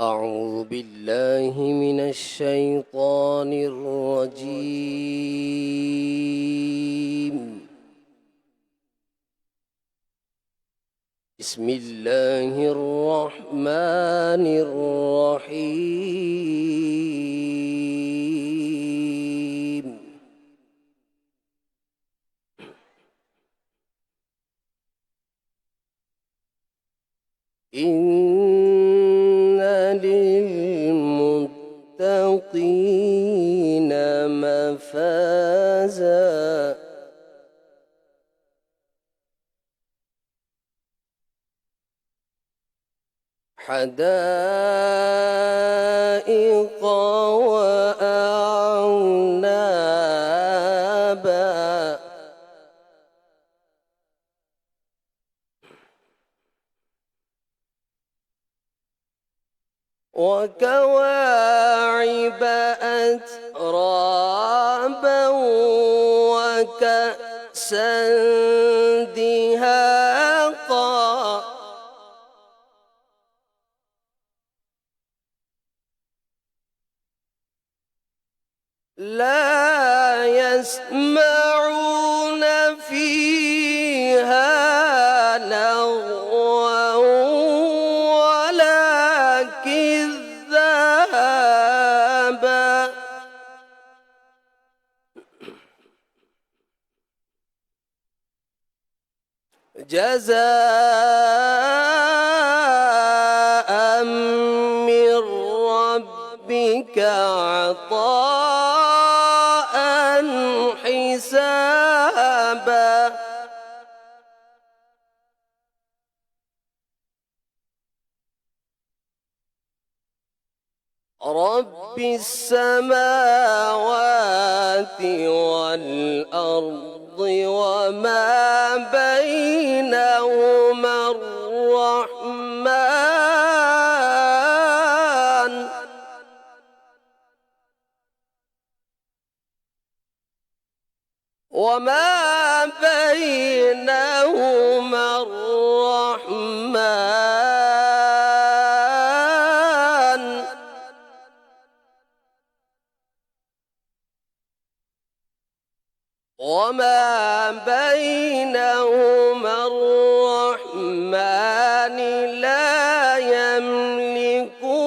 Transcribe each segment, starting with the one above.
أعوذ بالله من الشيطان الرجيم. بسم الله الرحمن الرحيم. إن للمتقين مفازا حدائق وأعنابا وكواعب أترابا وكأسا دهاقا لا يسمعون فيها لغوا ولا كذابا جزاء من ربك عطاء حسابا رب السماوات والأرض وما بينهما الرحمن وما بينهما الرحمن وما بينهما الرحمن لا يملكون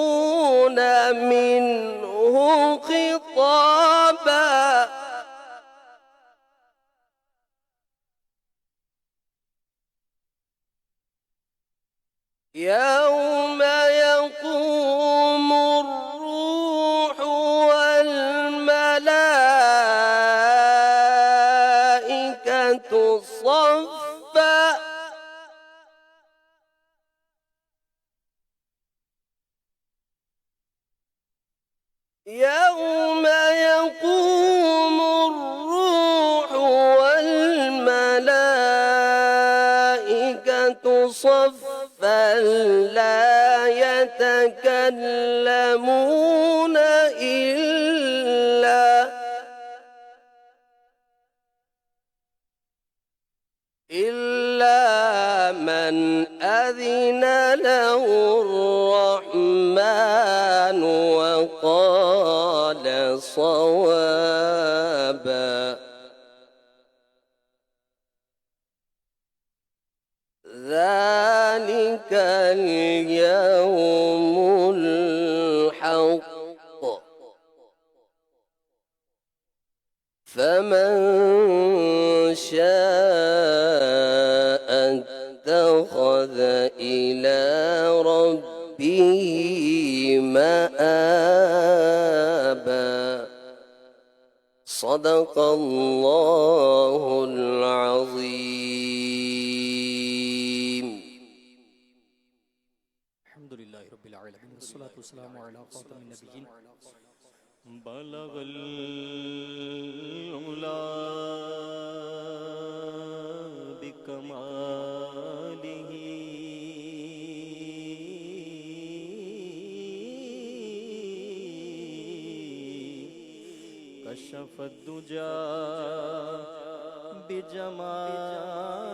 منه خطابا يوم يقوم الروح والملائكة صفا يوم يقوم الروح والملائكة صفا لا يتكلمون إلا من أذن له الرحمن وقال صوابا ذلك اليوم الحق فمن شاء اتخذ إلى ربه مآبا صدق الله العظيم. الحمد لله رب العالمين والصلاة والسلام على خاتم النبيين بلغ العلا بكماله كشف الدجى بجماله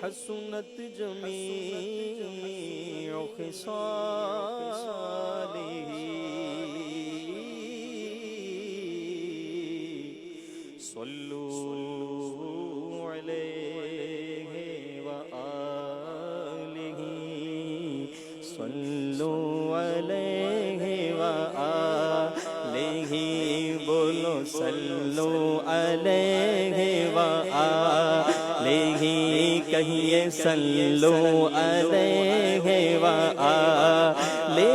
حسنت جمیع خصاله صلوا علیہ وآلہ صلوا علیہ وآلہ بولو صلو علیہ وآلہ کہیے صلو علیہ وآلہ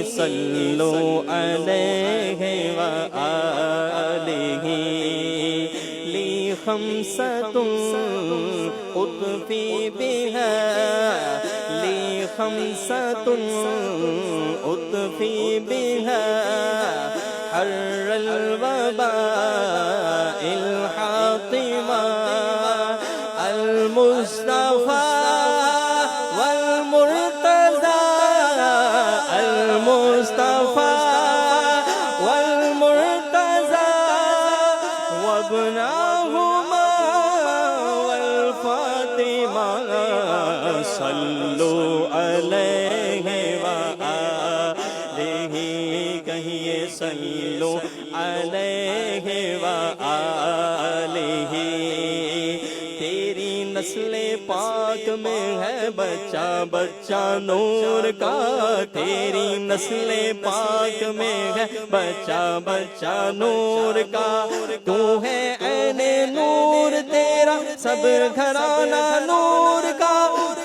صلو علیہ وآلہ لی خمسۃ اطفی بہا لی خمسۃ اطفی بہا حر الوباء الحاطمہ المصطفى والمرتضى المصطفى والمرتضى وابناهما والفاطمة صلوا عليه وآله کہیے صلوا عليه وآله نسل پاک میں ہے بچہ بچہ نور کا تیری نسل پاک میں ہے بچہ بچہ نور کا تو ہے عین نور تیرا سب گھرانہ نور کا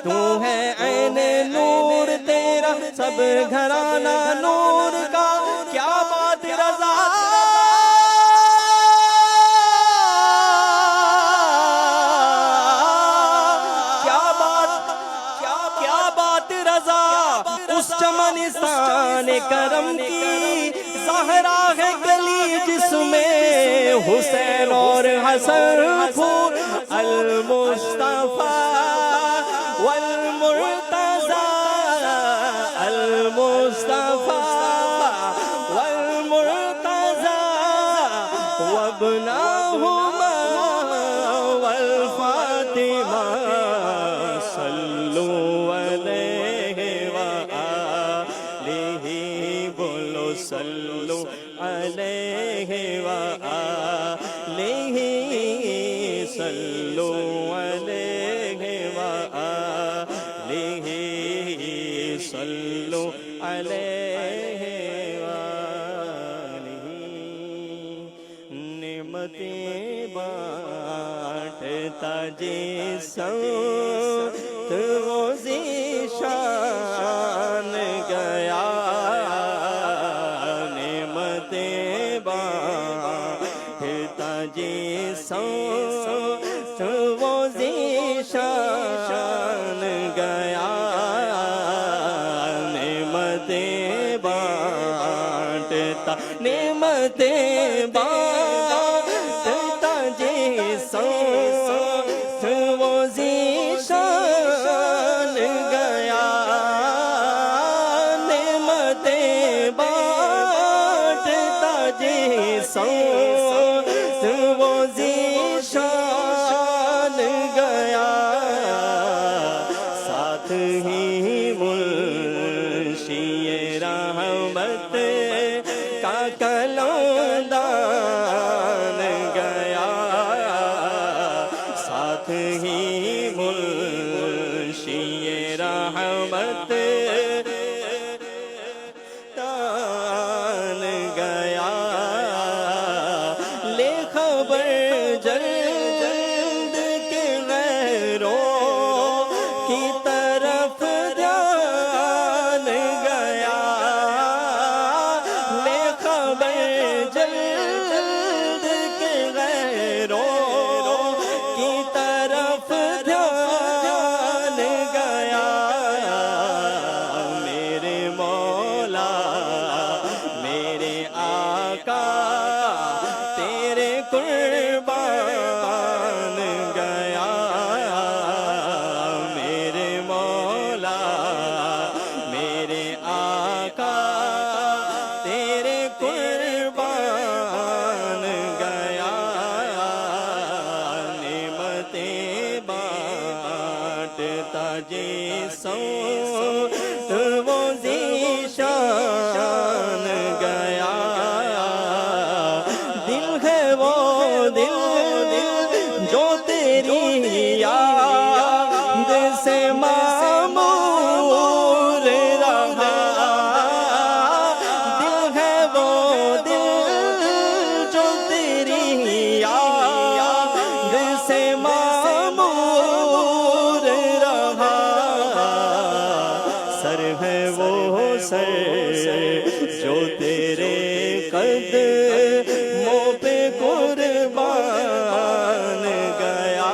تو ہے عین نور تیرا سب گھرانہ نور کا کیا بات رضا اس چمنستان کرم کی زہرا ہے گلی جس میں حسین اور حسن پھول المصطفیٰ والمرتضی المصطفیٰ والمرتضی وابناهما والفاطمہ صلوا علیہ بولو صلو علیہ وآلہ صلو علیہ وآلہ صلو علیہ وآلہ نعمتیں بانٹتا جیسا وہ ذیشان گیا وہ ذیشان گیا نعمتیں بانٹتا نعمتیں بانٹتا جیسا وہ ذیشان گیا نعمتیں بانٹتا جیسا وہ ذیشان گیا ساتھ ہی منشی رحمت کا کلندان گیا ساتھ ہی منشی رحمت دان گیا جسم وہ ذیشان گیا، دل ہے وہ دل جو تیری یاد سے معمور رہا، دل ہے وہ دل جو تیری یاد سے معمور رہا، سر ہے وہ سر جو تیرے قدموں پہ قربان گیا،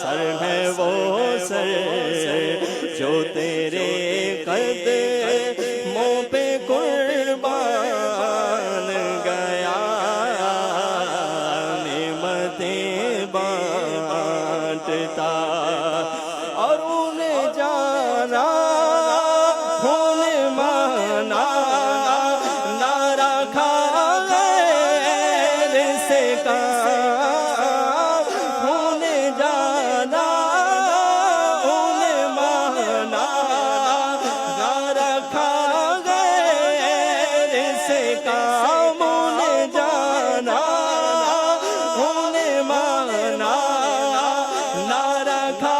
سر ہے وہ سر جو تیرے قدموں پہ قربان گیا، نعمتیں بانٹتا اور انہیں جانا انہیں مانا، نہ رکھا غیر سے کام، انہیں جانا انہیں مانا، نہ رکھا غیر سے کام، انہیں جانا انہیں مانا، نہ رکھا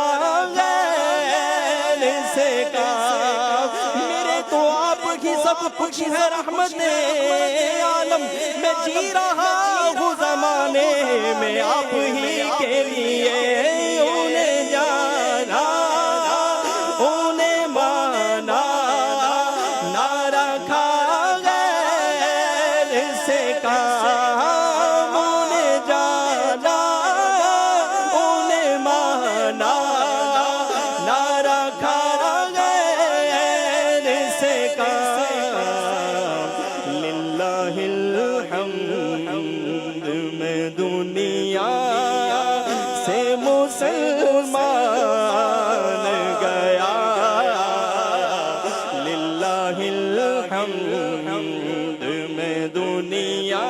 غیر سے کام، میرے تو آپ ہی سب کچھ ہے رحمت عالم، میں جی رہا ہوں زمانے میں آپ ہی کے لیے، انہیں جانا انہیں مانا، نہ رکھا غیر سے کام، انہیں جانا انہیں مانا، نہ رکھا غیر سے کام، للہ الحمد میں دنیا سے مسلمان گیا، للہ الحمد میں دنیا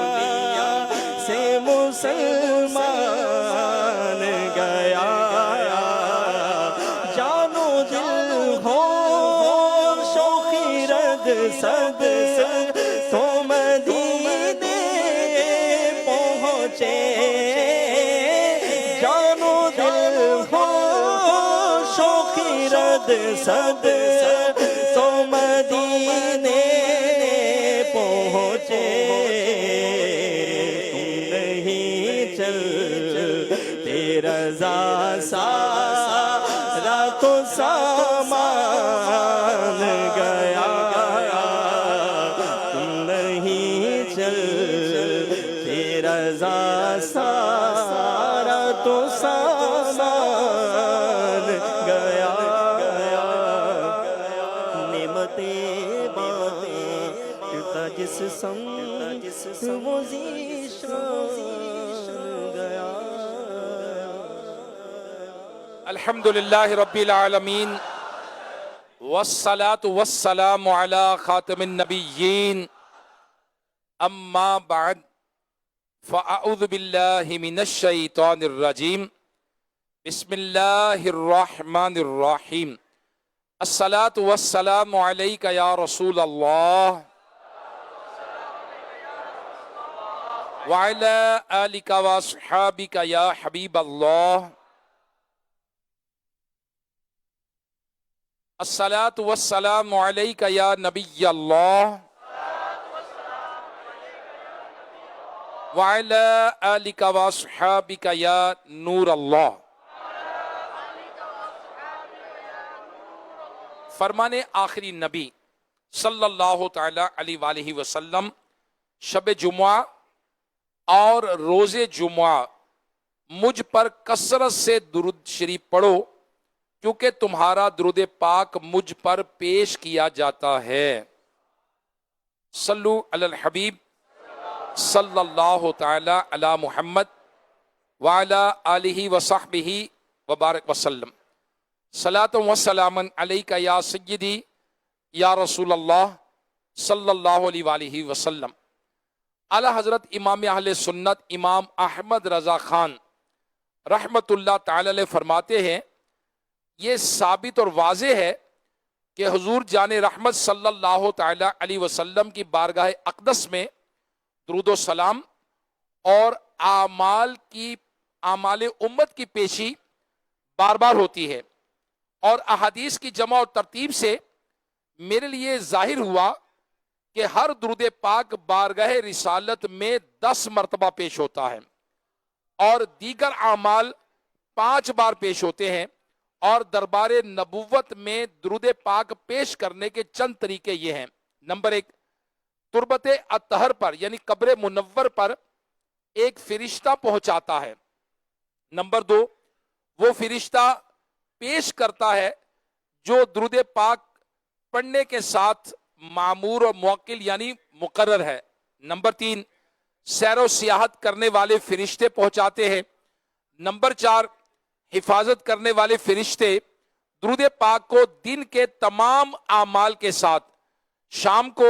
سے مسلمان گیا، جانو دل ہو شوخی رد سد تو مدینے پہنچے، جانو دل ہو شوخی رد سد تو مدینے پہنچے، تم نہیں چلتے رضا سارا تو سامان گیا، تم نہیں چلتے رضا سارا تو سامان گیا، نعمتیں بانٹتا جس سمت وہ ذیشان گیا۔ الحمدللہ رب العالمین والصلاة والسلام علی خاتم النبیین، اما بعد فاعوذ باللہ من الشیطان الرجیم، بسم اللہ الرحمن الرحیم، الصلاة والسلام علیک یا رسول اللہ وعلی آلک واصحابک یا حبیب اللہ، الصلاة والسلام علیک یا نبی اللہ وعلی آلک واصحابک یا نور اللہ۔ فرمان آخری نبی صلی اللہ تعالی علیہ وآلہ وسلم، شب جمعہ اور روز جمعہ مجھ پر کثرت سے درود شریف پڑھو، کیونکہ تمہارا درود پاک مجھ پر پیش کیا جاتا ہے۔ صلو علی الحبیب صلی اللہ تعالی علی محمد وعلی آلہ وصحبہ وبارک وسلم۔ صلاۃ و سلام علیک یا سیدی یا رسول اللہ صلی اللہ علیہ وآلہ وسلم۔ اعلی حضرت امام اہل سنت امام احمد رضا خان رحمت اللہ تعالی علیہ فرماتے ہیں، یہ ثابت اور واضح ہے کہ حضور جان رحمت صلی اللہ تعالی علیہ وسلم کی بارگاہ اقدس میں درود و سلام اور اعمال امت کی پیشی بار بار ہوتی ہے، اور احادیث کی جمع و ترتیب سے میرے لیے ظاہر ہوا کہ ہر درود پاک بارگاہ رسالت میں 10 مرتبہ پیش ہوتا ہے، اور دیگر اعمال 5 بار پیش ہوتے ہیں، اور دربار نبوت میں درود پاک پیش کرنے کے چند طریقے یہ ہیں۔ نمبر 1، تربت اطہر پر یعنی قبر منور پر ایک فرشتہ پہنچاتا ہے۔ نمبر 2، وہ فرشتہ پیش کرتا ہے جو درود پاک پڑھنے کے ساتھ معمور اور موکل یعنی مقرر ہے۔ نمبر 3، سیر و سیاحت کرنے والے فرشتے پہنچاتے ہیں۔ نمبر 4، حفاظت کرنے والے فرشتے درود پاک کو دن کے تمام اعمال کے ساتھ شام کو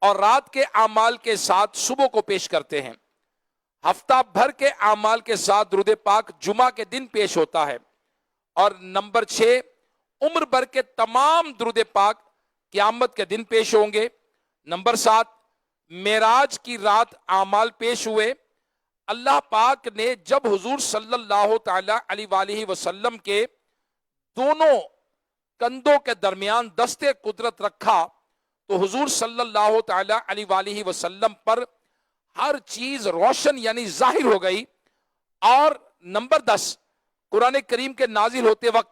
اور رات کے اعمال کے ساتھ صبح کو پیش کرتے ہیں۔ ہفتہ بھر کے اعمال کے ساتھ درود پاک جمعہ کے دن پیش ہوتا ہے۔ اور نمبر 6، عمر بھر کے تمام درود پاک قیامت کے دن پیش ہوں گے۔ نمبر 7، معراج کی رات اعمال پیش ہوئے۔ اللہ پاک نے جب حضور صلی اللہ تعالی علیہ وآلہ وسلم کے دونوں کندھوں کے درمیان دست قدرت رکھا تو حضور صلی اللہ تعالی علیہ وآلہ وسلم پر ہر چیز روشن یعنی ظاہر ہو گئی۔ اور نمبر 10، قرآن کریم کے نازل ہوتے وقت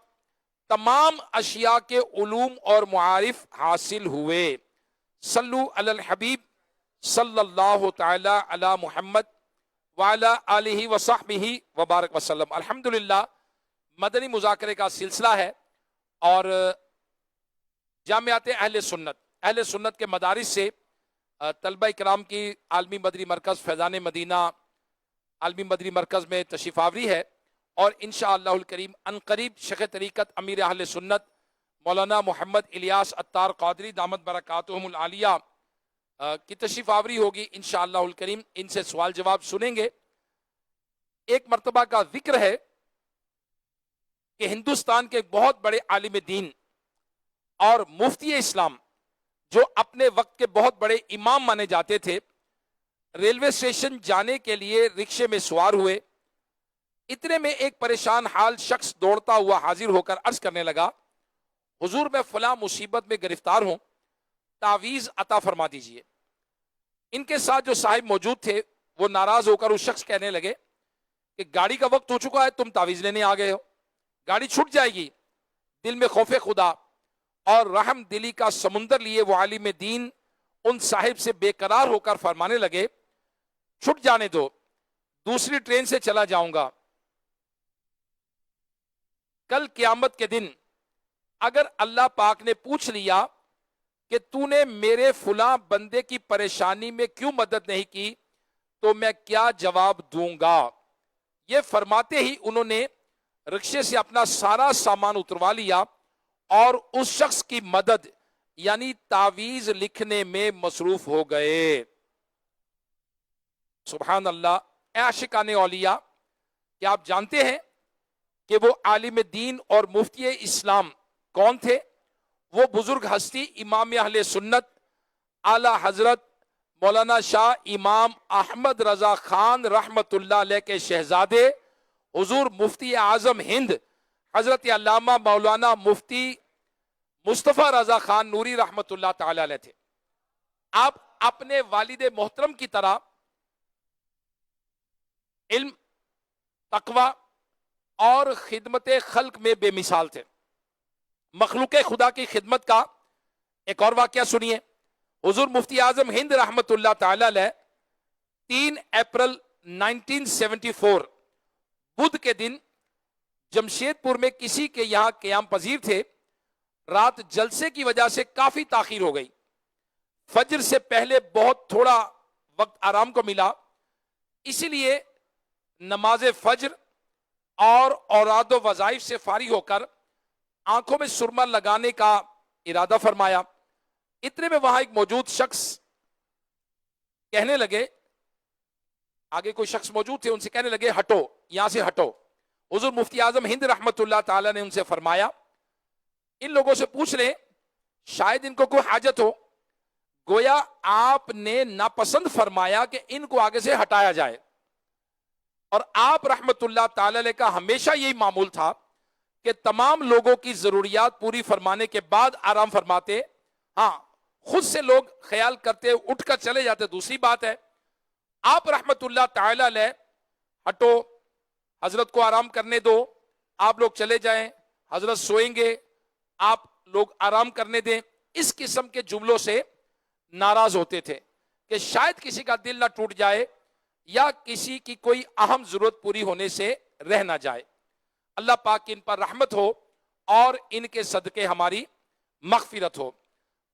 تمام اشیاء کے علوم اور معارف حاصل ہوئے۔ صلو علی الحبیب صلی اللہ تعالی علی محمد وعلی آلہ وصحبہ وبارک وسلم۔ الحمدللہ مدنی مذاکرے کا سلسلہ ہے، اور جامعات اہل سنت کے مدارس سے طلبہ اکرام کی عالمی مدنی مرکز فیضان مدینہ عالمی مدنی مرکز میں تشریف آوری ہے، اور انشاءاللہ الکریم عنقریب شیخ طریقت امیر اہل سنت مولانا محمد الیاس عطار قادری دامت برکاتہم العالیہ کی تشریف آوری ہوگی انشاءاللہ الکریم۔ ان سے سوال جواب سنیں گے۔ ایک مرتبہ کا ذکر ہے کہ ہندوستان کے بہت بڑے عالم دین اور مفتی اسلام جو اپنے وقت کے بہت بڑے امام مانے جاتے تھے، ریلوے اسٹیشن جانے کے لیے رکشے میں سوار ہوئے۔ اتنے میں ایک پریشان حال شخص دوڑتا ہوا حاضر ہو کر عرض کرنے لگا، حضور میں فلاں مصیبت میں گرفتار ہوں، تعویذ عطا فرما دیجئے۔ ان کے ساتھ جو صاحب موجود تھے وہ ناراض ہو کر اس شخص کہنے لگے کہ گاڑی کا وقت ہو چکا ہے، تم تعویذ لینے آ گئے ہو، گاڑی چھوٹ جائے گی۔ دل میں خوف خدا اور رحم دلی کا سمندر لیے وہ عالم دین ان صاحب سے بے قرار ہو کر فرمانے لگے، چھٹ جانے دو، دوسری ٹرین سے چلا جاؤں گا۔ کل قیامت کے دن اگر اللہ پاک نے پوچھ لیا کہ تو نے میرے فلاں بندے کی پریشانی میں کیوں مدد نہیں کی تو میں کیا جواب دوں گا؟ یہ فرماتے ہی انہوں نے رکشے سے اپنا سارا سامان اتروا لیا اور اس شخص کی مدد یعنی تعویذ لکھنے میں مصروف ہو گئے۔ سبحان اللہ۔ اے عاشقان اولیاء، کیا آپ جانتے ہیں کہ وہ عالم دین اور مفتی اسلام کون تھے؟ وہ بزرگ ہستی امام اہل سنت اعلی حضرت مولانا شاہ امام احمد رضا خان رحمت اللہ علیہ کے شہزادے حضور مفتی اعظم ہند حضرت علامہ مولانا مفتی مصطفیٰ رضا خان نوری رحمت اللہ تعالی علیہ تھے۔ آپ اپنے والد محترم کی طرح علم، تقوی اور خدمت خلق میں بے مثال تھے۔ مخلوق خدا کی خدمت کا ایک اور واقعہ سنیے۔ حضور مفتی اعظم ہند رحمت اللہ تعالی علیہ 3 اپریل 1974 بدھ کے دن جمشید پور میں کسی کے یہاں قیام پذیر تھے۔ رات جلسے کی وجہ سے کافی تاخیر ہو گئی۔ فجر سے پہلے بہت تھوڑا وقت آرام کو ملا، اسی لیے نماز فجر اور اوراد و وظائف سے فارغ ہو کر آنکھوں میں سرما لگانے کا ارادہ فرمایا۔ اتنے میں وہاں ایک موجود شخص کہنے لگے، آگے کوئی شخص موجود تھے، ان سے کہنے لگے ہٹو، یہاں سے ہٹو۔ حضور مفتی اعظم ہند رحمت اللہ تعالی نے ان سے فرمایا ان لوگوں سے پوچھ لیں شاید ان کو کوئی حاجت ہو. گویا آپ نے ناپسند فرمایا کہ ان کو آگے سے ہٹایا جائے. اور آپ رحمت اللہ تعالی علیہ کا ہمیشہ یہی معمول تھا کہ تمام لوگوں کی ضروریات پوری فرمانے کے بعد آرام فرماتے. ہاں خود سے لوگ خیال کرتے اٹھ کر چلے جاتے دوسری بات ہے. آپ رحمت اللہ تعالی علیہ ہٹو حضرت کو آرام کرنے دو, آپ لوگ چلے جائیں, حضرت سوئیں گے, آپ لوگ آرام کرنے دیں, اس قسم کے جملوں سے ناراض ہوتے تھے کہ شاید کسی کا دل نہ ٹوٹ جائے یا کسی کی کوئی اہم ضرورت پوری ہونے سے رہ نہ جائے. اللہ پاک ان پر رحمت ہو اور ان کے صدقے ہماری مغفرت ہو.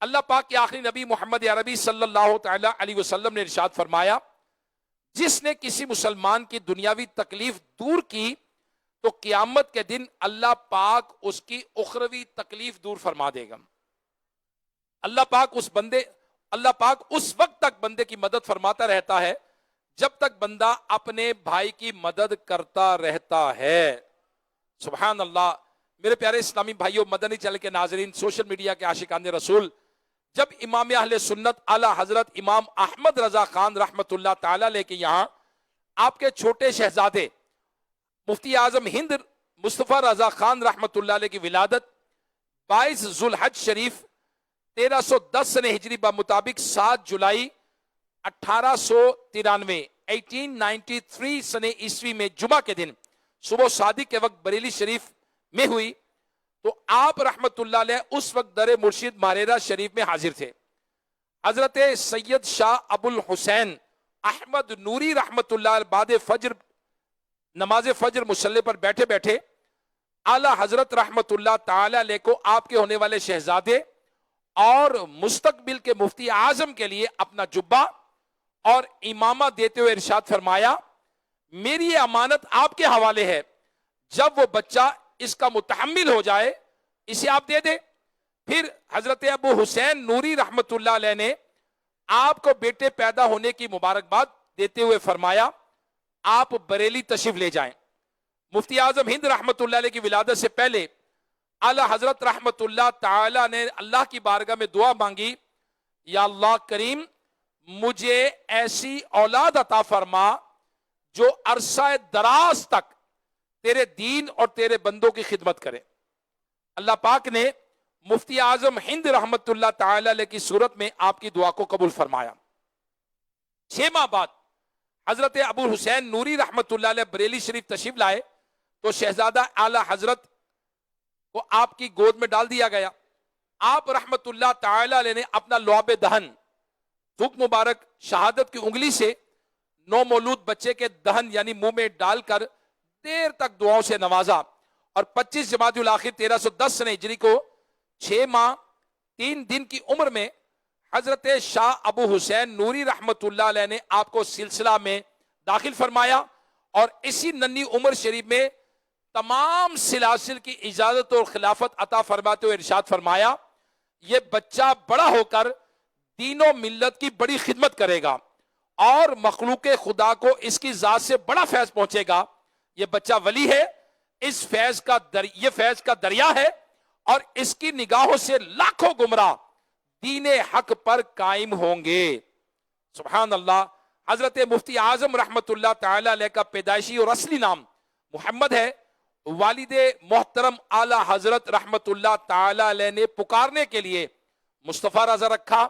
اللہ پاک کے آخری نبی محمد عربی صلی اللہ تعالی علیہ وسلم نے ارشاد فرمایا جس نے کسی مسلمان کی دنیاوی تکلیف دور کی تو قیامت کے دن اللہ پاک اس کی اخروی تکلیف دور فرما دے گا. اللہ پاک اس وقت تک بندے کی مدد فرماتا رہتا ہے جب تک بندہ اپنے بھائی کی مدد کرتا رہتا ہے. سبحان اللہ. میرے پیارے اسلامی بھائیوں, مدنی چینل کے ناظرین, سوشل میڈیا کے عاشقان رسول, جب امام اہل سنت اعلی حضرت امام احمد رضا خان رحمت اللہ تعالی علیہ کے یہاں آپ کے چھوٹے شہزادے مفتی اعظم ہند مصطفیٰ رضا خان رحمت اللہ علیہ کی ولادت 22 ذوالحج شریف 1310 سن ہجری بمطابق 7 جولائی 1893 1893 سن عیسوی میں جمعہ کے دن صبح صادق کے وقت بریلی شریف میں ہوئی تو آپ رحمت اللہ علیہ اس وقت در مرشد ماریرہ شریف میں حاضر تھے. حضرت سید شاہ ابو الحسین احمد نوری رحمت اللہ علیہ بعد فجر نماز فجر مصلی پر بیٹھے بیٹھے اعلی حضرت رحمت اللہ تعالی علیہ کو آپ کے ہونے والے شہزادے اور مستقبل کے مفتی اعظم کے لیے اپنا جبہ اور امامہ دیتے ہوئے ارشاد فرمایا میری یہ امانت آپ کے حوالے ہے, جب وہ بچہ اس کا متحمل ہو جائے اسے آپ دے دیں. پھر حضرت ابو حسین نوری رحمت اللہ علیہ نے آپ کو بیٹے پیدا ہونے کی مبارکباد دیتے ہوئے فرمایا آپ بریلی تشریف لے جائیں. مفتی اعظم ہند رحمت اللہ علیہ کی ولادت سے پہلے اعلی حضرت رحمت اللہ تعالی نے اللہ کی بارگاہ میں دعا مانگی, یا اللہ کریم مجھے ایسی اولاد عطا فرما جو عرصہ دراز تک تیرے دین اور تیرے بندوں کی خدمت کرے. اللہ پاک نے مفتی اعظم ہند رحمت اللہ تعالی علیہ کی صورت میں آپ کی دعا کو قبول فرمایا. 6 ماہ بعد حضرت ابو حسین نوری رحمت اللہ علیہ بریلی شریف تشریف لائے تو شہزادہ اعلی حضرت کو آپ کی گود میں ڈال دیا گیا. آپ رحمت اللہ تعالی علیہ نے اپنا لعاب دہن تھوک مبارک شہادت کی انگلی سے نو مولود بچے کے دہن یعنی منہ میں ڈال کر دیر تک دعاؤں سے نوازا اور 25 جمادی الاخر 1310 سن ہجری کو 6 ماہ 3 دن کی عمر میں حضرت شاہ ابو حسین نوری رحمت اللہ علیہ نے آپ کو سلسلہ میں داخل فرمایا اور اسی ننھی عمر شریف میں تمام سلاسل کی اجازت اور خلافت عطا فرماتے ہوئے ارشاد فرمایا یہ بچہ بڑا ہو کر دین و ملت کی بڑی خدمت کرے گا اور مخلوق خدا کو اس کی ذات سے بڑا فیض پہنچے گا. یہ بچہ ولی ہے, اس فیض کا دریا ہے اور اس کی نگاہوں سے لاکھوں گمراہ دین حق پر قائم ہوں گے. سبحان اللہ. حضرت مفتی اعظم رحمت اللہ تعالی علیہ کا پیدائشی اور اصلی نام محمد ہے. والد محترم اعلی حضرت رحمت اللہ تعالی علیہ نے پکارنے کے لیے مصطفیٰ رضا رکھا.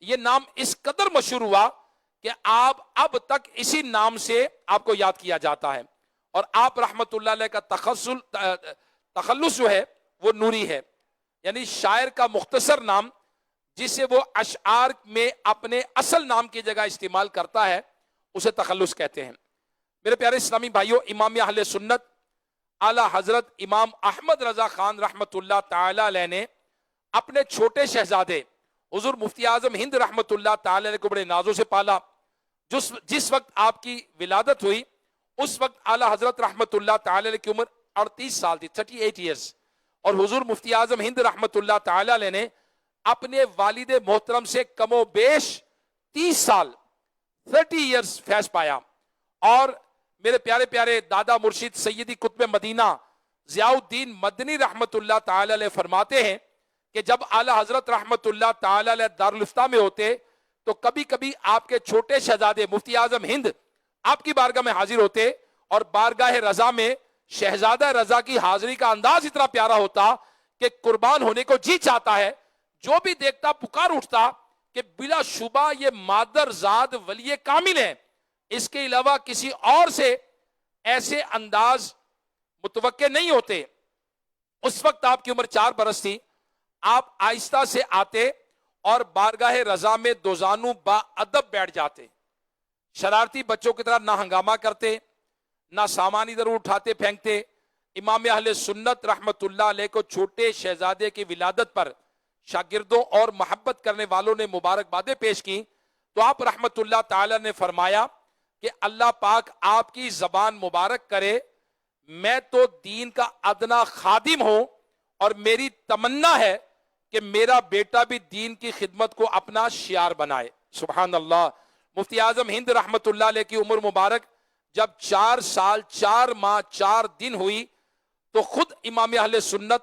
یہ نام اس قدر مشہور ہوا کہ آپ اب تک اسی نام سے آپ کو یاد کیا جاتا ہے. اور آپ رحمت اللہ علیہ کا تخلص جو ہے وہ نوری ہے, یعنی شاعر کا مختصر نام جسے وہ اشعار میں اپنے اصل نام کی جگہ استعمال کرتا ہے اسے تخلص کہتے ہیں. میرے پیارے اسلامی بھائیوں, امام اہل سنت اعلی حضرت امام احمد رضا خان رحمت اللہ تعالی علیہ نے اپنے چھوٹے شہزادے حضور مفتی اعظم ہند رحمت اللہ تعالی علیہ کو بڑے نازوں سے پالا. جس وقت آپ کی ولادت ہوئی اس وقت اعلی حضرت رحمت اللہ تعالی علیہ کی عمر 38 سال تھی, 38 ایئرز, اور حضور مفتی اعظم ہند رحمت اللہ تعالی علیہ نے اپنے والد محترم سے کم و بیش 30 سال 30 ایئرز فیض پایا. اور میرے پیارے پیارے دادا مرشد سیدی قطب مدینہ ضیاء الدین مدنی رحمت اللہ تعالی علیہ فرماتے ہیں کہ جب اعلی حضرت رحمت اللہ تعالی علیہ دارالفتہ میں ہوتے تو کبھی کبھی آپ کے چھوٹے شہزادے مفتی اعظم ہند آپ کی بارگاہ میں حاضر ہوتے اور بارگاہ رضا میں شہزادہ رضا کی حاضری کا انداز اتنا پیارا ہوتا کہ قربان ہونے کو جی چاہتا ہے. جو بھی دیکھتا پکار اٹھتا کہ بلا شبہ یہ مادر زاد ولی کامل ہیں, اس کے علاوہ کسی اور سے ایسے انداز متوقع نہیں ہوتے. اس وقت آپ کی عمر 4 برس تھی. آپ آہستہ سے آتے اور بارگاہ رضا میں دوزانو با ادب بیٹھ جاتے. شرارتی بچوں کی طرح نہ ہنگامہ کرتے, نہ سامان ادھر اٹھاتے پھینکتے. امام اہل سنت رحمت اللہ علیہ کو چھوٹے شہزادے کی ولادت پر شاگردوں اور محبت کرنے والوں نے مبارکبادیں پیش کی تو آپ رحمت اللہ تعالی نے فرمایا کہ اللہ پاک آپ کی زبان مبارک کرے, میں تو دین کا ادنا خادم ہوں اور میری تمنا ہے کہ میرا بیٹا بھی دین کی خدمت کو اپنا شعار بنائے. سبحان اللہ. مفتی اعظم ہند رحمت اللہ علیہ کی عمر مبارک جب 4 سال 4 ماہ 4 دن ہوئی تو خود امام اہل سنت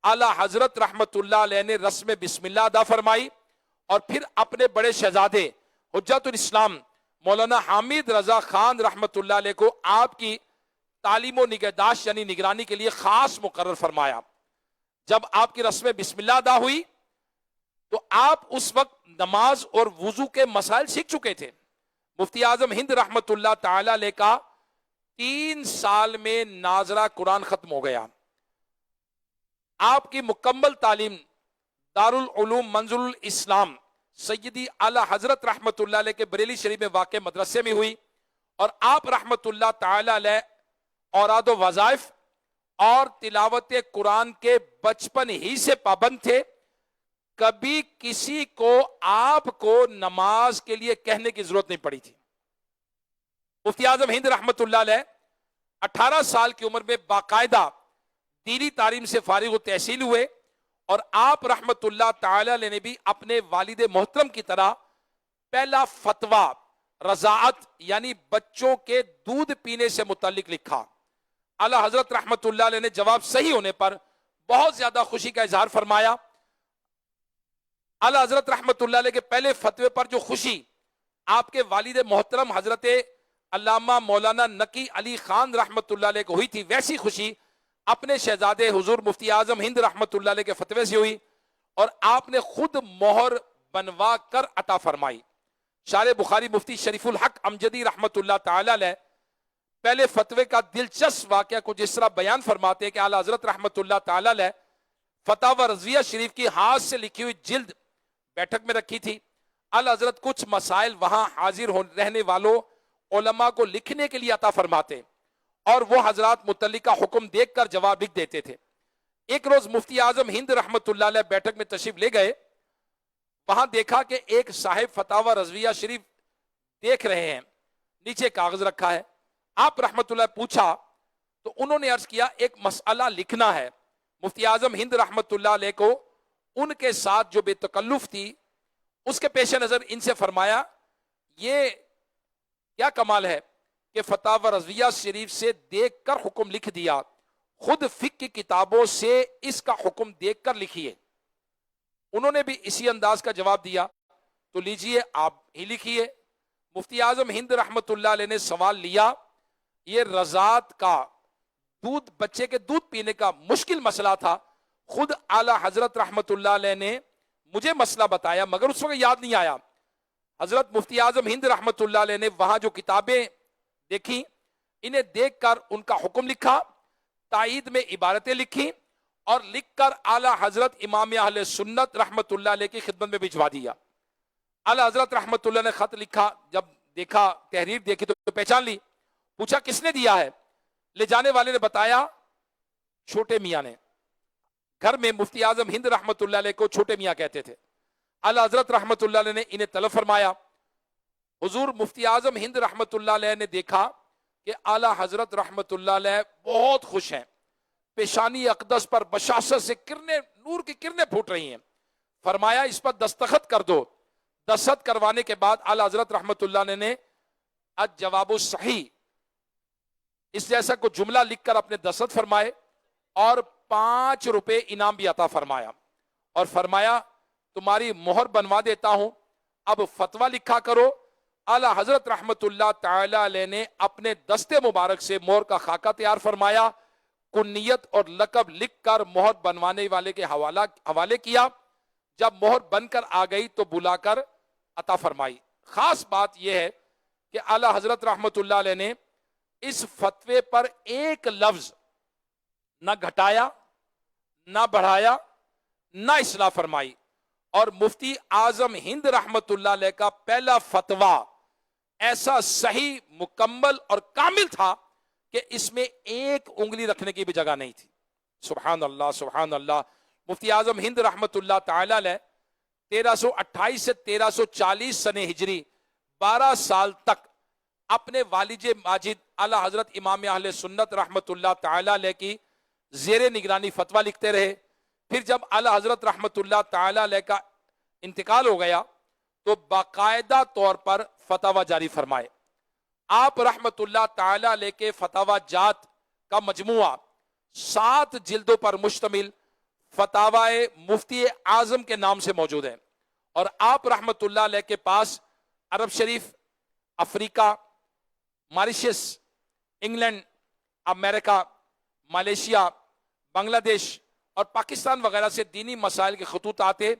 اعلی حضرت رحمت اللہ علیہ نے رسم بسم اللہ ادا فرمائی اور پھر اپنے بڑے شہزادے حجت الاسلام مولانا حامد رضا خان رحمت اللہ علیہ کو آپ کی تعلیم و نگہداشت یعنی نگرانی کے لیے خاص مقرر فرمایا. جب آپ کی رسم بسم اللہ ادا ہوئی تو آپ اس وقت نماز اور وضو کے مسائل سیکھ چکے تھے. مفتی اعظم ہند رحمت اللہ تعالی علیہ کا 3 سال میں ناظرہ قرآن ختم ہو گیا. آپ کی مکمل تعلیم دارالعلوم منظر الاسلام سیدی اعلی حضرت رحمت اللہ علیہ کے بریلی شریف میں واقع مدرسے میں ہوئی اور آپ رحمت اللہ تعالی علیہ اوراد و وظائف اور تلاوت قرآن کے بچپن ہی سے پابند تھے. کبھی کسی کو آپ کو نماز کے لیے کہنے کی ضرورت نہیں پڑی تھی. مفتی اعظم ہند رحمت اللہ علیہ 18 سال کی عمر میں باقاعدہ دینی تعلیم سے فارغ و تحصیل ہوئے اور آپ رحمت اللہ تعالی علیہ نے بھی اپنے والد محترم کی طرح پہلا فتویٰ رضاعت یعنی بچوں کے دودھ پینے سے متعلق لکھا. اعلی حضرت رحمت اللہ علیہ نے جواب صحیح ہونے پر بہت زیادہ خوشی کا اظہار فرمایا. اعلی حضرت رحمت اللہ علیہ کے پہلے فتوے پر جو خوشی آپ کے والد محترم حضرت علامہ مولانا نقی علی خان رحمت اللہ علیہ کو ہوئی تھی, ویسی خوشی اپنے شہزادے حضور مفتی اعظم ہند رحمت اللہ علیہ کے فتوے سے ہوئی اور آپ نے خود مہر بنوا کر عطا فرمائی. شارح بخاری مفتی شریف الحق امجدی رحمت اللہ تعالی علیہ پہلے فتوے کا دلچسپ واقعہ کو جس طرح بیان فرماتے ہیں کہ اعلی حضرت رحمت اللہ تعالی علیہ فتاوی رضویہ شریف کی ہاتھ سے لکھی ہوئی جلد بیٹھک میں رکھی تھی. اعلی حضرت کچھ مسائل وہاں حاضر رہنے والوں علماء کو لکھنے کے لیے عطا فرماتے اور وہ حضرات متعلقہ حکم دیکھ کر جواب لکھ دیتے تھے. ایک روز مفتی اعظم ہند رحمت اللہ علیہ بیٹھک میں تشریف لے گئے. وہاں دیکھا کہ ایک صاحب فتاوی رضویہ شریف دیکھ رہے ہیں, نیچے کاغذ رکھا ہے. آپ رحمت اللہ پوچھا تو انہوں نے عرض کیا ایک مسئلہ لکھنا ہے. مفتی اعظم ہند رحمت اللہ علیہ کو ان کے ساتھ جو بے تکلف تھی اس کے پیش نظر ان سے فرمایا یہ کیا کمال ہے کہ فتاوی رضویہ شریف سے دیکھ کر حکم لکھ دیا, خود فقہ کی کتابوں سے اس کا حکم دیکھ کر لکھیے. انہوں نے بھی اسی انداز کا جواب دیا تو لیجئے آپ ہی لکھیے. مفتی اعظم ہند رحمت اللہ علیہ نے سوال لیا, یہ رضاعت کا دودھ بچے کے دودھ پینے کا مشکل مسئلہ تھا. خود اعلی حضرت رحمت اللہ علیہ نے مجھے مسئلہ بتایا مگر اس وقت یاد نہیں آیا. حضرت مفتی اعظم ہند رحمت اللہ علیہ نے وہاں جو کتابیں دیکھی انہیں دیکھ کر ان کا حکم لکھا, تائید میں عبارتیں لکھی اور لکھ کر اعلی حضرت امام اہل سنت رحمت اللہ علیہ کی خدمت میں بھجوا دیا. اعلی حضرت رحمت اللہ نے خط لکھا, جب دیکھا تحریر دیکھی تو پہچان لی. پوچھا کس نے دیا ہے؟ لے جانے والے نے بتایا چھوٹے میاں نے. گھر میں مفتی اعظم ہند رحمت اللہ علیہ کو چھوٹے میاں کہتے تھے. اعلی حضرت رحمت اللہ علیہ نے انہیں طلب فرمایا. حضور مفتی اعظم ہند رحمت اللہ علیہ نے دیکھا کہ اعلی حضرت رحمت اللہ علیہ بہت خوش ہیں, پیشانی اقدس پر بشاشت سے کرنے نور کی کرنیں پھوٹ رہی ہیں. فرمایا اس پر دستخط کر دو. دستخط کروانے کے بعد اعلی حضرت رحمت اللہ علیہ نے الجواب الصحیح اس جیسا کو جملہ لکھ کر اپنے دستخط فرمائے اور 5 روپے انعام بھی عطا فرمایا اور فرمایا تمہاری مہر بنوا دیتا ہوں، اب فتویٰ لکھا کرو۔ اعلیٰ حضرت رحمت اللہ تعالی علیہ نے اپنے دستے مبارک سے مہر کا خاکہ تیار فرمایا، کنیت اور لقب لکھ کر مہر بنوانے والے کے حوالے کیا۔ جب مہر بن کر آ گئی تو بلا کر عطا فرمائی۔ خاص بات یہ ہے کہ اعلیٰ حضرت رحمت اللہ علیہ نے اس فتوے پر ایک لفظ نہ گھٹایا، نہ بڑھایا، نہ اصلاح فرمائی، اور مفتی اعظم ہند رحمت اللہ علیہ کا پہلا فتویٰ ایسا صحیح، مکمل اور کامل تھا کہ اس میں ایک انگلی رکھنے کی بھی جگہ نہیں تھی۔ سبحان اللہ، سبحان اللہ۔ مفتی اعظم ہند رحمت اللہ تعالی علیہ 1328 سے 1340 سن ہجری 12 سال تک اپنے والد ماجد اعلیٰ حضرت امام اہل سنت رحمت اللہ تعالی علیہ کی زیر نگرانی فتویٰ لکھتے رہے۔ پھر جب اعلیٰ حضرت رحمت اللہ تعالی علیہ کا انتقال ہو گیا تو باقاعدہ طور پر فتاوی جاری فرمائے۔ آپ رحمت اللہ تعالی علیہ کے فتاوی جات کا مجموعہ 7 جلدوں پر مشتمل فتاوی مفتی اعظم کے نام سے موجود ہے، اور آپ رحمت اللہ علیہ کے پاس عرب شریف، افریقہ، ماریشس، انگلینڈ، امریکہ، ملیشیا، بنگلہ دیش اور پاکستان وغیرہ سے دینی مسائل کے خطوط آتے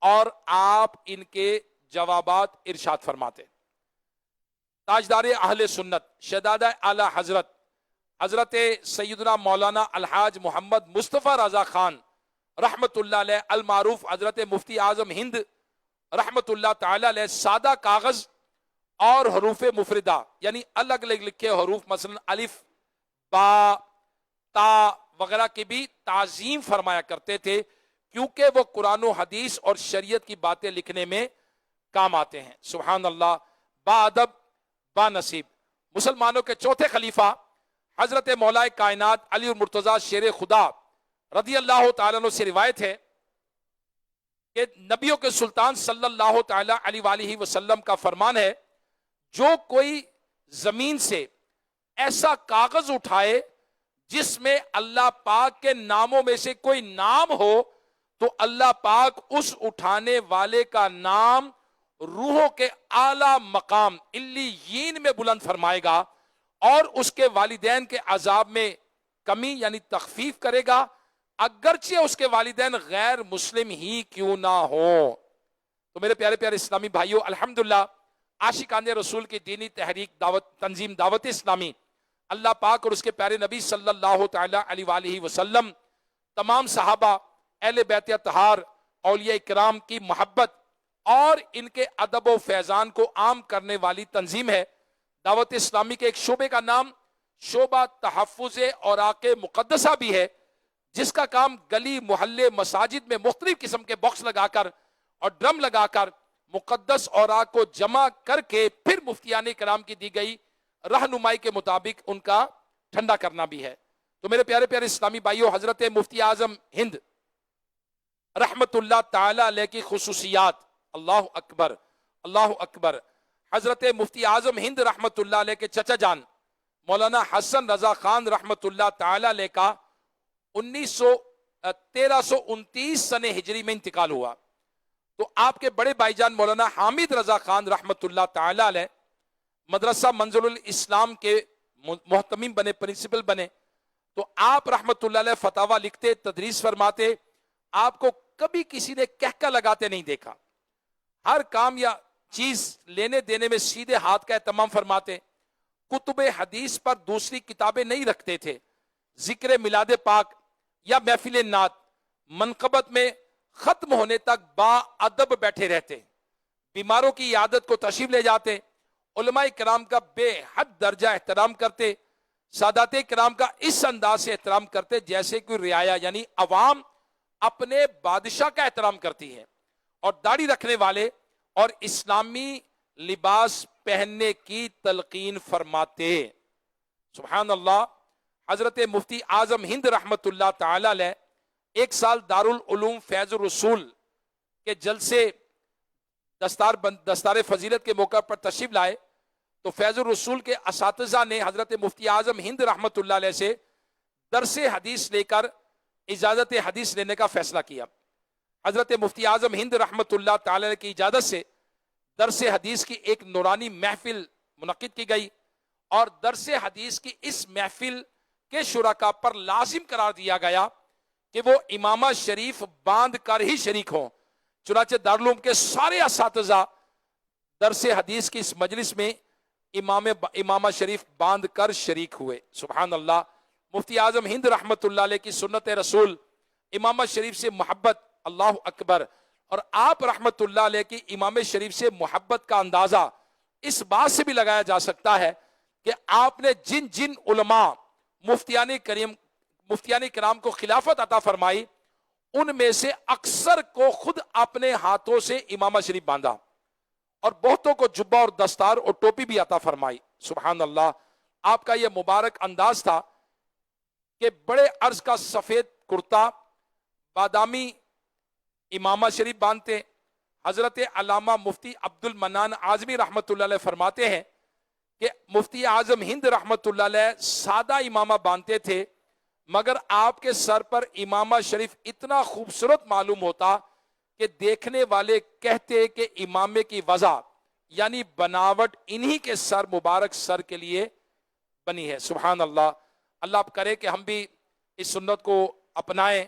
اور آپ ان کے جوابات ارشاد فرماتے۔ تاجدار اہل سنت شہزادہ اعلی حضرت حضرت سیدنا مولانا الحاج محمد مصطفیٰ رضا خان رحمت اللہ علیہ المعروف حضرت مفتی اعظم ہند رحمت اللہ تعالی علیہ سادہ کاغذ اور حروف مفردہ یعنی الگ الگ لکھے حروف، مثلا الف، با، تا وغیرہ کی بھی تعظیم فرمایا کرتے تھے، کیونکہ وہ قرآن و حدیث اور شریعت کی باتیں لکھنے میں کام آتے ہیں۔ سبحان اللہ۔ با ادب با نصیب۔ مسلمانوں کے چوتھے خلیفہ حضرت مولا کائنات علی المرتضیٰ شیر خدا رضی اللہ تعالیٰ عنہ سے روایت ہے کہ نبیوں کے سلطان صلی اللہ تعالیٰ علیہ وآلہ وسلم کا فرمان ہے، جو کوئی زمین سے ایسا کاغذ اٹھائے جس میں اللہ پاک کے ناموں میں سے کوئی نام ہو تو اللہ پاک اس اٹھانے والے کا نام روحوں کے اعلی مقام علیین میں بلند فرمائے گا اور اس کے والدین کے عذاب میں کمی یعنی تخفیف کرے گا، اگرچہ اس کے والدین غیر مسلم ہی کیوں نہ ہوں۔ تو میرے پیارے پیارے اسلامی بھائیوں، الحمدللہ عاشقان رسول کی دینی تحریک تنظیم دعوت اسلامی اللہ پاک اور اس کے پیارے نبی صلی اللہ تعالی علیہ وآلہ وسلم، تمام صحابہ، اہل بیت اطہار، اولیاء کرام کی محبت اور ان کے ادب و فیضان کو عام کرنے والی تنظیم ہے۔ دعوت اسلامی کے ایک شعبے کا نام شعبہ تحفظ اوراق مقدسہ بھی ہے، جس کا کام گلی محلے مساجد میں مختلف قسم کے باکس لگا کر اور ڈرم لگا کر مقدس اوراق کو جمع کر کے پھر مفتیان کرام کی دی گئی رہنمائی کے مطابق ان کا ٹھنڈا کرنا بھی ہے۔ تو میرے پیارے پیارے اسلامی بھائیوں، حضرت مفتی اعظم ہند رحمت اللہ تعالی علیہ کی خصوصیات، اللہ اکبر، اللہ اکبر۔ حضرت مفتی اعظم ہند رحمت اللہ علیہ کے چچا جان مولانا حسن رضا خان رحمت اللہ تعالی علیہ کا 1329 سن ہجری میں انتقال ہوا، تو آپ کے بڑے بھائی جان مولانا حامد رضا خان رحمت اللہ تعالی علیہ مدرسہ منزل الاسلام کے محتمم بنے، پرنسپل بنے، تو آپ رحمت اللہ علیہ فتاوی لکھتے، تدریس فرماتے، آپ کو کبھی کسی نے کہکا لگاتے نہیں دیکھا، ہر کام یا چیز لینے دینے میں سیدھے ہاتھ کا اہتمام فرماتے، کتب حدیث پر دوسری کتابیں نہیں رکھتے تھے، ذکر میلاد پاک یا محفل نعت منقبت میں ختم ہونے تک با ادب بیٹھے رہتے، بیماروں کی عیادت کو تشریف لے جاتے، علماء کرام کا بے حد درجہ احترام کرتے، سادات کرام کا اس انداز سے احترام کرتے جیسے کوئی رعایا یعنی عوام اپنے بادشاہ کا احترام کرتی ہے، اور داڑھی رکھنے والے اور اسلامی لباس پہننے کی تلقین فرماتے۔ سبحان اللہ۔ حضرت مفتی اعظم ہند رحمت اللہ تعالی علیہ ایک سال دارالعلوم فیض الرسول کے جلسے دستار فضیلت کے موقع پر تشریف لائے، تو فیض الرسول کے اساتذہ نے حضرت مفتی اعظم ہند رحمت اللہ علیہ سے درس حدیث لے کر اجازت حدیث لینے کا فیصلہ کیا. حضرت مفتی اعظم ہند رحمت اللہ تعالی علیہ کی اجازت سے درس حدیث کی ایک نورانی محفل منعقد کی گئی، اور درس حدیث کی اس محفل کے شرکا پر لازم قرار دیا گیا کہ وہ امامہ شریف باندھ کر ہی شریک ہوں. چنانچہ دارالعلوم کے سارے اساتذہ درس حدیث کی اس مجلس میں امامہ شریف باندھ کر شریک ہوئے. سبحان اللہ. مفتی اعظم ہند رحمت اللہ علیہ کی سنت رسول امامہ شریف سے محبت، اللہ اکبر، اور آپ رحمت اللہ علیہ کی امام شریف سے محبت کا اندازہ اس بات سے بھی لگایا جا سکتا ہے کہ آپ نے جن جن علماء مفتیان کرام کو خلافت عطا فرمائی، ان میں سے اکثر کو خود اپنے ہاتھوں سے امامہ شریف باندھا، اور بہتوں کو جبہ اور دستار اور ٹوپی بھی عطا فرمائی. سبحان اللہ. آپ کا یہ مبارک انداز تھا کہ بڑے عرض کا سفید کرتا بادامی امامہ شریف باندھتے. حضرت علامہ مفتی عبد المنان اعظمی رحمت اللہ علیہ فرماتے ہیں کہ مفتی اعظم ہند رحمت اللہ علیہ سادہ امامہ باندھتے تھے، مگر آپ کے سر پر امامہ شریف اتنا خوبصورت معلوم ہوتا کہ دیکھنے والے کہتے کہ امامے کی وضع یعنی بناوٹ انہی کے سر مبارک سر کے لیے بنی ہے. سبحان اللہ. اللہ اب کرے کہ ہم بھی اس سنت کو اپنائیں،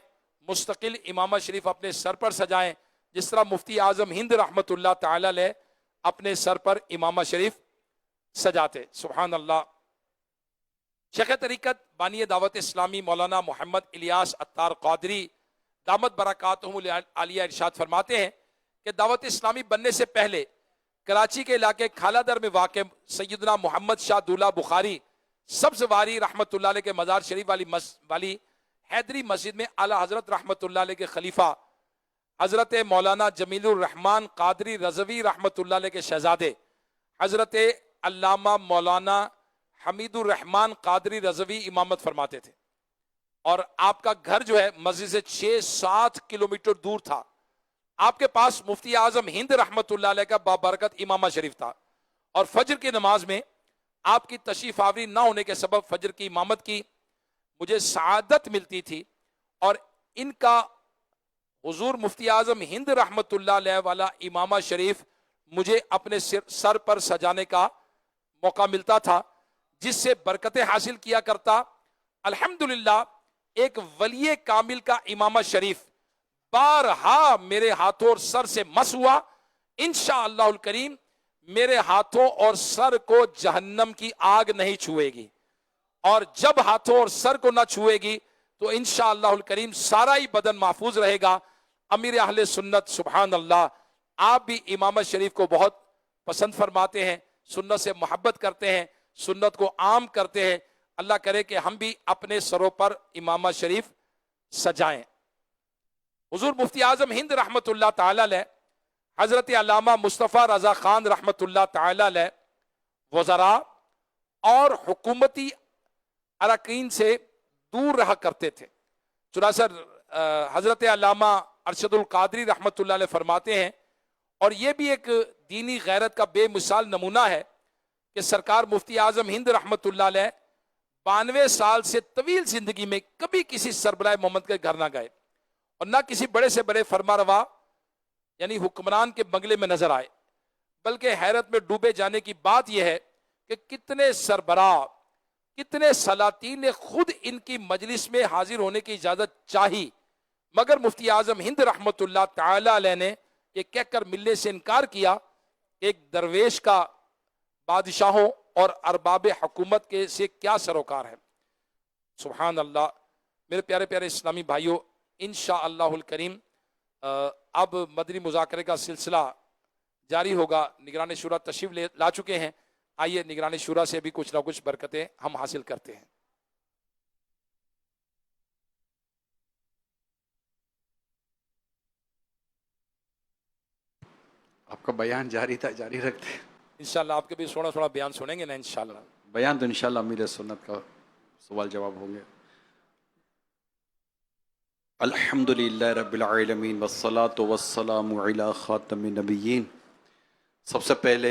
مستقل امامہ شریف اپنے سر پر سجائیں، جس طرح مفتی اعظم ہند رحمت اللہ تعالی علیہ اپنے سر پر امامہ شریف سجاتے. سبحان اللہ. شیخ طریقت بانی دعوت اسلامی مولانا محمد الیاس عطار قادری دامت برکاتہم العالیہ ارشاد فرماتے ہیں کہ دعوت اسلامی بننے سے پہلے کراچی کے علاقے کھالہ در میں واقع سیدنا محمد شاہ دولہ بخاری سبز واری رحمت اللہ علیہ کے مزار شریف والی حیدری مسجد میں اعلیٰ حضرت رحمت اللہ علیہ کے خلیفہ حضرت مولانا جمیل الرحمن قادری رضوی رحمت اللہ علیہ کے شہزادے حضرت علامہ مولانا حمید الرحمن قادری رضوی امامت فرماتے تھے، اور آپ کا گھر جو ہے مسجد سے 6-7 کلومیٹر دور تھا. آپ کے پاس مفتی اعظم ہند رحمت اللہ علیہ کا بابرکت امامہ شریف تھا، اور فجر کی نماز میں آپ کی تشریف آوری نہ ہونے کے سبب فجر کی امامت کی مجھے سعادت ملتی تھی، اور ان کا حضور مفتی اعظم ہند رحمت اللہ علیہ والا امامہ شریف مجھے اپنے سر پر سجانے کا موقع ملتا تھا، جس سے برکتیں حاصل کیا کرتا. الحمدللہ ایک ولی کامل کا امامہ شریف بارہا میرے ہاتھوں اور سر سے مس ہوا. انشاءاللہ الکریم میرے ہاتھوں اور سر کو جہنم کی آگ نہیں چھوئے گی، اور جب ہاتھوں اور سر کو نہ چھوئے گی تو انشاءاللہ الکریم سارا ہی بدن محفوظ رہے گا. امیر اہل سنت سبحان اللہ، آپ بھی امامہ شریف کو بہت پسند فرماتے ہیں، سنت سے محبت کرتے ہیں، سنت کو عام کرتے ہیں. اللہ کرے کہ ہم بھی اپنے سروں پر امامہ شریف سجائیں. حضور مفتی اعظم ہند رحمت اللہ تعالی علیہ حضرت علامہ مصطفیٰ رضا خان رحمت اللہ تعالی علیہ وزراء اور حکومتی اراکین سے دور رہا کرتے تھے. چنانچہ حضرت علامہ ارشد القادری رحمت اللہ علیہ فرماتے ہیں، اور یہ بھی ایک دینی غیرت کا بے مثال نمونہ ہے کہ سرکار مفتی اعظم ہند رحمت اللہ علیہ 92 سال سے طویل زندگی میں کبھی کسی سربراہ محمد کے گھر نہ گئے، اور نہ کسی بڑے سے بڑے فرما روا یعنی حکمران کے بنگلے میں نظر آئے. بلکہ حیرت میں ڈوبے جانے کی بات یہ ہے کہ کتنے سربراہ، کتنے سلاطین نے خود ان کی مجلس میں حاضر ہونے کی اجازت چاہی، مگر مفتی اعظم ہند رحمت اللہ تعالی علیہ نے یہ کہہ کر ملنے سے انکار کیا کہ ایک درویش کا بادشاہوں اور ارباب حکومت کے سے کیا سروکار ہے. سبحان اللہ. میرے پیارے پیارے اسلامی بھائیوں، انشاءاللہ الکریم اب مدنی مذاکرے کا سلسلہ جاری ہوگا. نگران شورا تشریف لا چکے ہیں، آئیے نگران شورا سے بھی کچھ نہ کچھ برکتیں ہم حاصل کرتے ہیں. آپ کا بیان جاری تھا، جاری رکھتے ہیں. انشاءاللہ آپ کے بھی تھوڑا تھوڑا بیان سنیں گے نا انشاءاللہ. بیان تو انشاءاللہ امیر سنت کا سوال جواب ہوں گے. الحمدللہ رب العالمین والصلاة والسلام علی خاتم النبیین. سب سے پہلے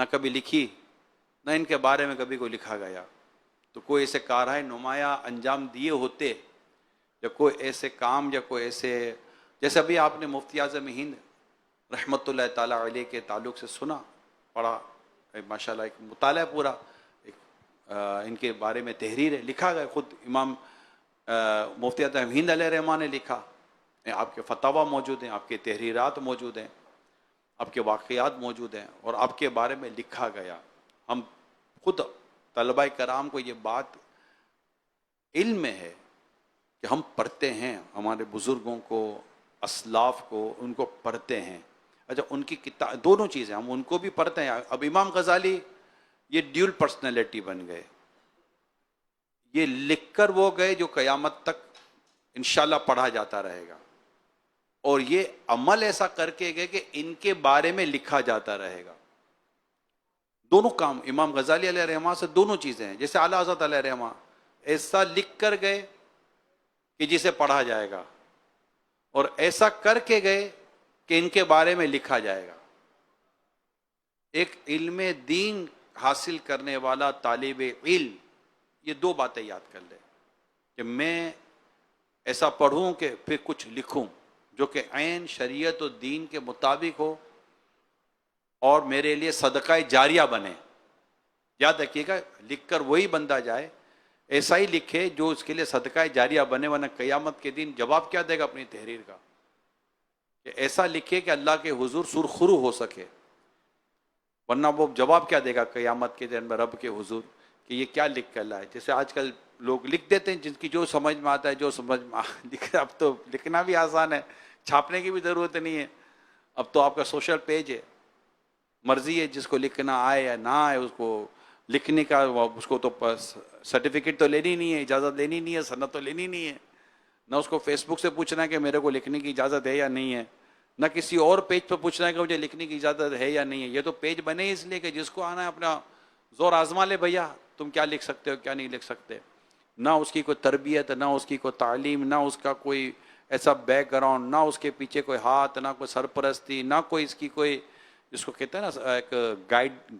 نہ کبھی لکھی، نہ ان کے بارے میں کبھی کوئی لکھا گیا. تو کوئی ایسے کارہائے نمایاں انجام دیے ہوتے، یا کوئی ایسے کام، یا کوئی ایسے، جیسے ابھی آپ نے مفتی اعظم ہند رحمۃ اللہ تعالیٰ علیہ کے تعلق سے سنا، پڑھا، ماشاء اللہ ایک مطالعہ پورا، ایک ان کے بارے میں تحریر ہے، لکھا گیا، خود امام مفتی اعظم ہند علیہ رحمٰ نے لکھا. آپ کے فتاویٰ موجود ہیں، آپ کے تحریرات موجود ہیں، آپ کے واقعات موجود ہیں، اور آپ کے بارے میں لکھا گیا. ہم خود طلبہ کرام کو یہ بات علم میں ہے کہ ہم پڑھتے ہیں، ہمارے بزرگوں کو، اسلاف کو، ان کو پڑھتے ہیں. اچھا، ان کی کتاب، دونوں چیزیں ہم ان کو بھی پڑھتے ہیں. اب امام غزالی یہ ڈیول پرسنالٹی بن گئے، یہ لکھ کر وہ گئے جو قیامت تک انشاءاللہ پڑھا جاتا رہے گا، اور یہ عمل ایسا کر کے گئے کہ ان کے بارے میں لکھا جاتا رہے گا. دونوں کام امام غزالی علیہ رحمہ سے دونوں چیزیں ہیں. جیسے اعلیٰ حضرت علیہ رحمہ ایسا لکھ کر گئے کہ جسے پڑھا جائے گا، اور ایسا کر کے گئے کہ ان کے بارے میں لکھا جائے گا. ایک علم دین حاصل کرنے والا طالب علم یہ دو باتیں یاد کر لے کہ میں ایسا پڑھوں کہ پھر کچھ لکھوں جو کہ عین شریعت و دین کے مطابق ہو اور میرے لیے صدقہ جاریہ بنے. یاد رکھیے گا، لکھ کر وہی بندہ جائے، ایسا ہی لکھے جو اس کے لیے صدقہ جاریہ بنے، ورنہ قیامت کے دن جواب کیا دے گا اپنی تحریر کا؟ کہ ایسا لکھے کہ اللہ کے حضور سرخرو ہو سکے، ورنہ وہ جواب کیا دے گا قیامت کے دن میں رب کے حضور کہ یہ کیا لکھ کر لائے. جیسے آج کل لوگ لکھ دیتے ہیں جن کی جو سمجھ میں آتا ہے، جو سمجھ میں اب تو لکھنا بھی آسان ہے، چھاپنے کی بھی ضرورت نہیں ہے. اب تو آپ کا سوشل پیج ہے، مرضی ہے جس کو لکھنا آئے یا نہ آئے اس کو لکھنے کا، اس کو تو سرٹیفکیٹ تو لینی نہیں ہے، اجازت لینی نہیں ہے، سند تو لینی نہیں ہے، نہ اس کو فیس بک سے پوچھنا ہے کہ میرے کو لکھنے کی اجازت ہے یا نہیں ہے، نہ کسی اور پیج پہ پوچھنا ہے کہ مجھے لکھنے کی اجازت ہے یا نہیں ہے. یہ تو پیج بنے اس لیے کہ جس کو آنا ہے اپنا زور آزما لے، بھیا تم کیا لکھ سکتے ہو کیا نہیں لکھ سکتے. نہ اس کی کوئی تربیت، نہ اس کی کوئی تعلیم، نہ اس کا کوئی ایسا بیک گراؤنڈ، نہ اس کے پیچھے کوئی ہاتھ، نہ کوئی سرپرستی، نہ کوئی اس کی کوئی، جس کو کہتے ہیں نا ایک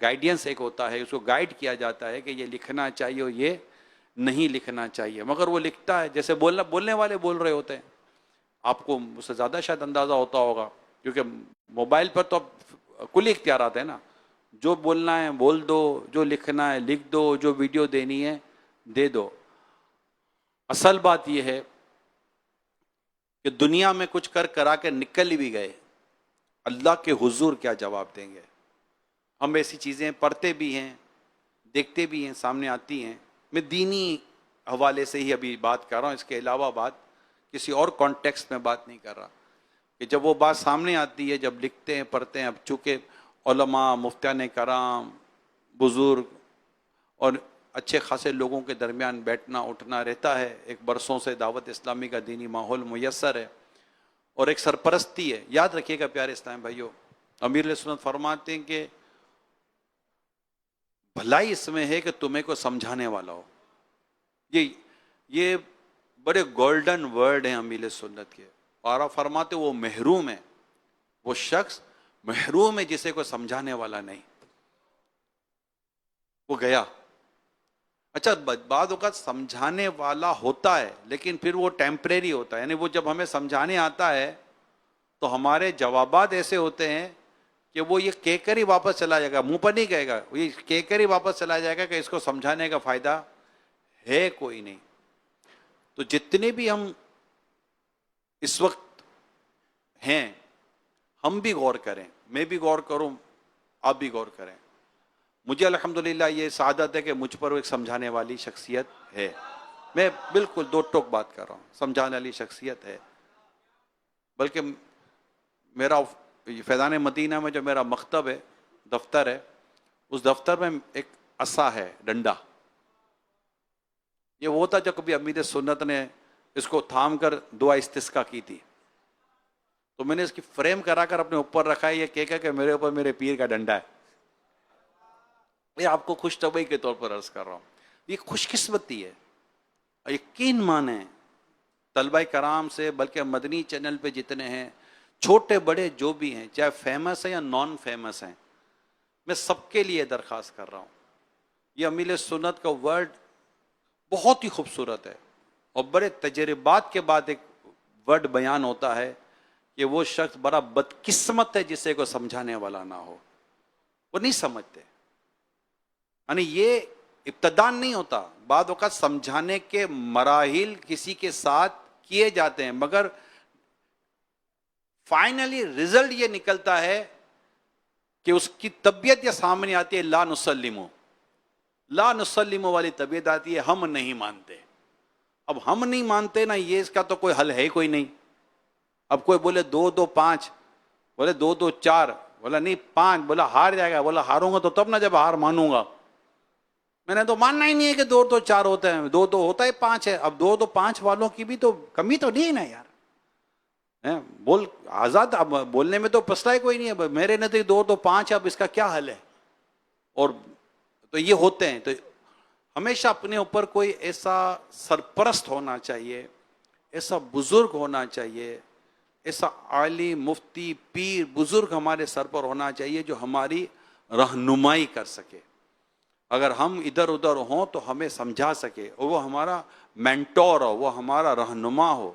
گائیڈینس ایک ہوتا ہے، اس کو گائیڈ کیا جاتا ہے کہ یہ لکھنا چاہیے اور یہ نہیں لکھنا چاہیے. مگر وہ لکھتا ہے، جیسے بولنے والے بول رہے ہوتے ہیں. آپ کو اس سے زیادہ شاید اندازہ ہوتا ہوگا، کیونکہ موبائل پر تو اب کلی اختیارات ہیں نا، جو بولنا ہے بول دو، جو لکھنا ہے لکھ دو، جو ویڈیو دینی ہے دے دو. اصل بات یہ ہے کہ دنیا میں کچھ کرا کے نکل بھی گئے، اللہ کے حضور کیا جواب دیں گے؟ ہم ایسی چیزیں پڑھتے بھی ہیں، دیکھتے بھی ہیں، سامنے آتی ہیں. میں دینی حوالے سے ہی ابھی بات کر رہا ہوں، اس کے علاوہ بات کسی اور کانٹیکسٹ میں بات نہیں کر رہا. کہ جب وہ بات سامنے آتی ہے، جب لکھتے ہیں پڑھتے ہیں، اب چونکہ علماء، مفتیان کرام، بزرگ اور اچھے خاصے لوگوں کے درمیان بیٹھنا اٹھنا رہتا ہے، ایک برسوں سے دعوت اسلامی کا دینی ماحول میسر ہے اور ایک سرپرستی ہے. یاد رکھیے گا پیارے اسلام بھائیوں، امیر علیہ سنت فرماتے ہیں کہ بھلائی اس میں ہے کہ تمہیں کو سمجھانے والا ہو. یہ بڑے گولڈن ورڈ ہیں امیر علیہ سنت کے، اور آپ فرماتے وہ محروم ہے، وہ شخص محروم ہے جسے کوئی سمجھانے والا نہیں. وہ گیا. اچھا، بعض اوقات سمجھانے والا ہوتا ہے لیکن پھر وہ ٹیمپریری ہوتا ہے، یعنی وہ جب ہمیں سمجھانے آتا ہے تو ہمارے جوابات ایسے ہوتے ہیں کہ وہ یہ کہہ کر ہی واپس چلا جائے گا، منہ پر نہیں کہے گا، یہ کہہ کر ہی واپس چلا جائے گا کہ اس کو سمجھانے کا فائدہ ہے کوئی نہیں. تو جتنے بھی ہم اس وقت ہیں، ہم بھی غور کریں، میں بھی غور کروں، آپ بھی غور کریں. مجھے الحمدللہ یہ سعادت ہے کہ مجھ پر ایک سمجھانے والی شخصیت ہے. میں بالکل دو ٹوک بات کر رہا ہوں، سمجھانے والی شخصیت ہے. بلکہ میرا فیضان مدینہ میں جو میرا مکتب ہے، دفتر ہے، اس دفتر میں ایک عصا ہے، ڈنڈا. یہ وہ تھا جو کبھی امیر سنت نے اس کو تھام کر دعا استسقا کی تھی، تو میں نے اس کی فریم کرا کر اپنے اوپر رکھا ہے، یہ کہہ کہ میرے اوپر میرے پیر کا ڈنڈا ہے. یہ آپ کو خوش طبعی کے طور پر عرض کر رہا ہوں. یہ خوش قسمتی ہے. یقین مانیں طلبہ کرام سے، بلکہ مدنی چینل پہ جتنے ہیں، چھوٹے بڑے جو بھی ہیں، چاہے فیمس ہیں یا نان فیمس ہیں، میں سب کے لیے درخواست کر رہا ہوں. یہ امیل سنت کا ورڈ بہت ہی خوبصورت ہے اور بڑے تجربات کے بعد ایک ورڈ بیان ہوتا ہے کہ وہ شخص بڑا بدقسمت ہے جسے کو سمجھانے والا نہ ہو. وہ نہیں سمجھتے. یعنی یہ ابتدان نہیں ہوتا، بعد اوقات سمجھانے کے مراحل کسی کے ساتھ کیے جاتے ہیں، مگر فائنلی رزلٹ یہ نکلتا ہے کہ اس کی طبیعت یہ سامنے آتی ہے، لا نسلمو والی طبیعت آتی ہے، ہم نہیں مانتے. اب ہم نہیں مانتے نا، یہ اس کا تو کوئی حل ہے کوئی نہیں. اب کوئی بولے 2-2 5، بولے 2-2 4، بولا نہیں 5، بولا ہار جائے گا، بولا ہاروں گا تو تب نہ جب ہار مانوں گا. میں نے تو ماننا ہی نہیں ہے کہ 2-2 4 ہوتے ہیں، 2-2 ہوتا ہے 5 ہے. اب 2-2 5 والوں کی بھی تو کمی تو نہیں ہے نا یار. بول آزاد، اب بولنے میں تو پستا ہے کوئی نہیں ہے. میرے نزدیک 2-2 5، اب اس کا کیا حل ہے؟ اور تو یہ ہوتے ہیں. تو ہمیشہ اپنے اوپر کوئی ایسا سرپرست ہونا چاہیے، ایسا بزرگ ہونا چاہیے، ایسا عالم، مفتی، پیر، بزرگ ہمارے سر پر ہونا چاہیے جو ہماری رہنمائی کر سکے. اگر ہم ادھر ادھر ہوں تو ہمیں سمجھا سکے، اور وہ ہمارا مینٹور ہو، وہ ہمارا رہنما ہو،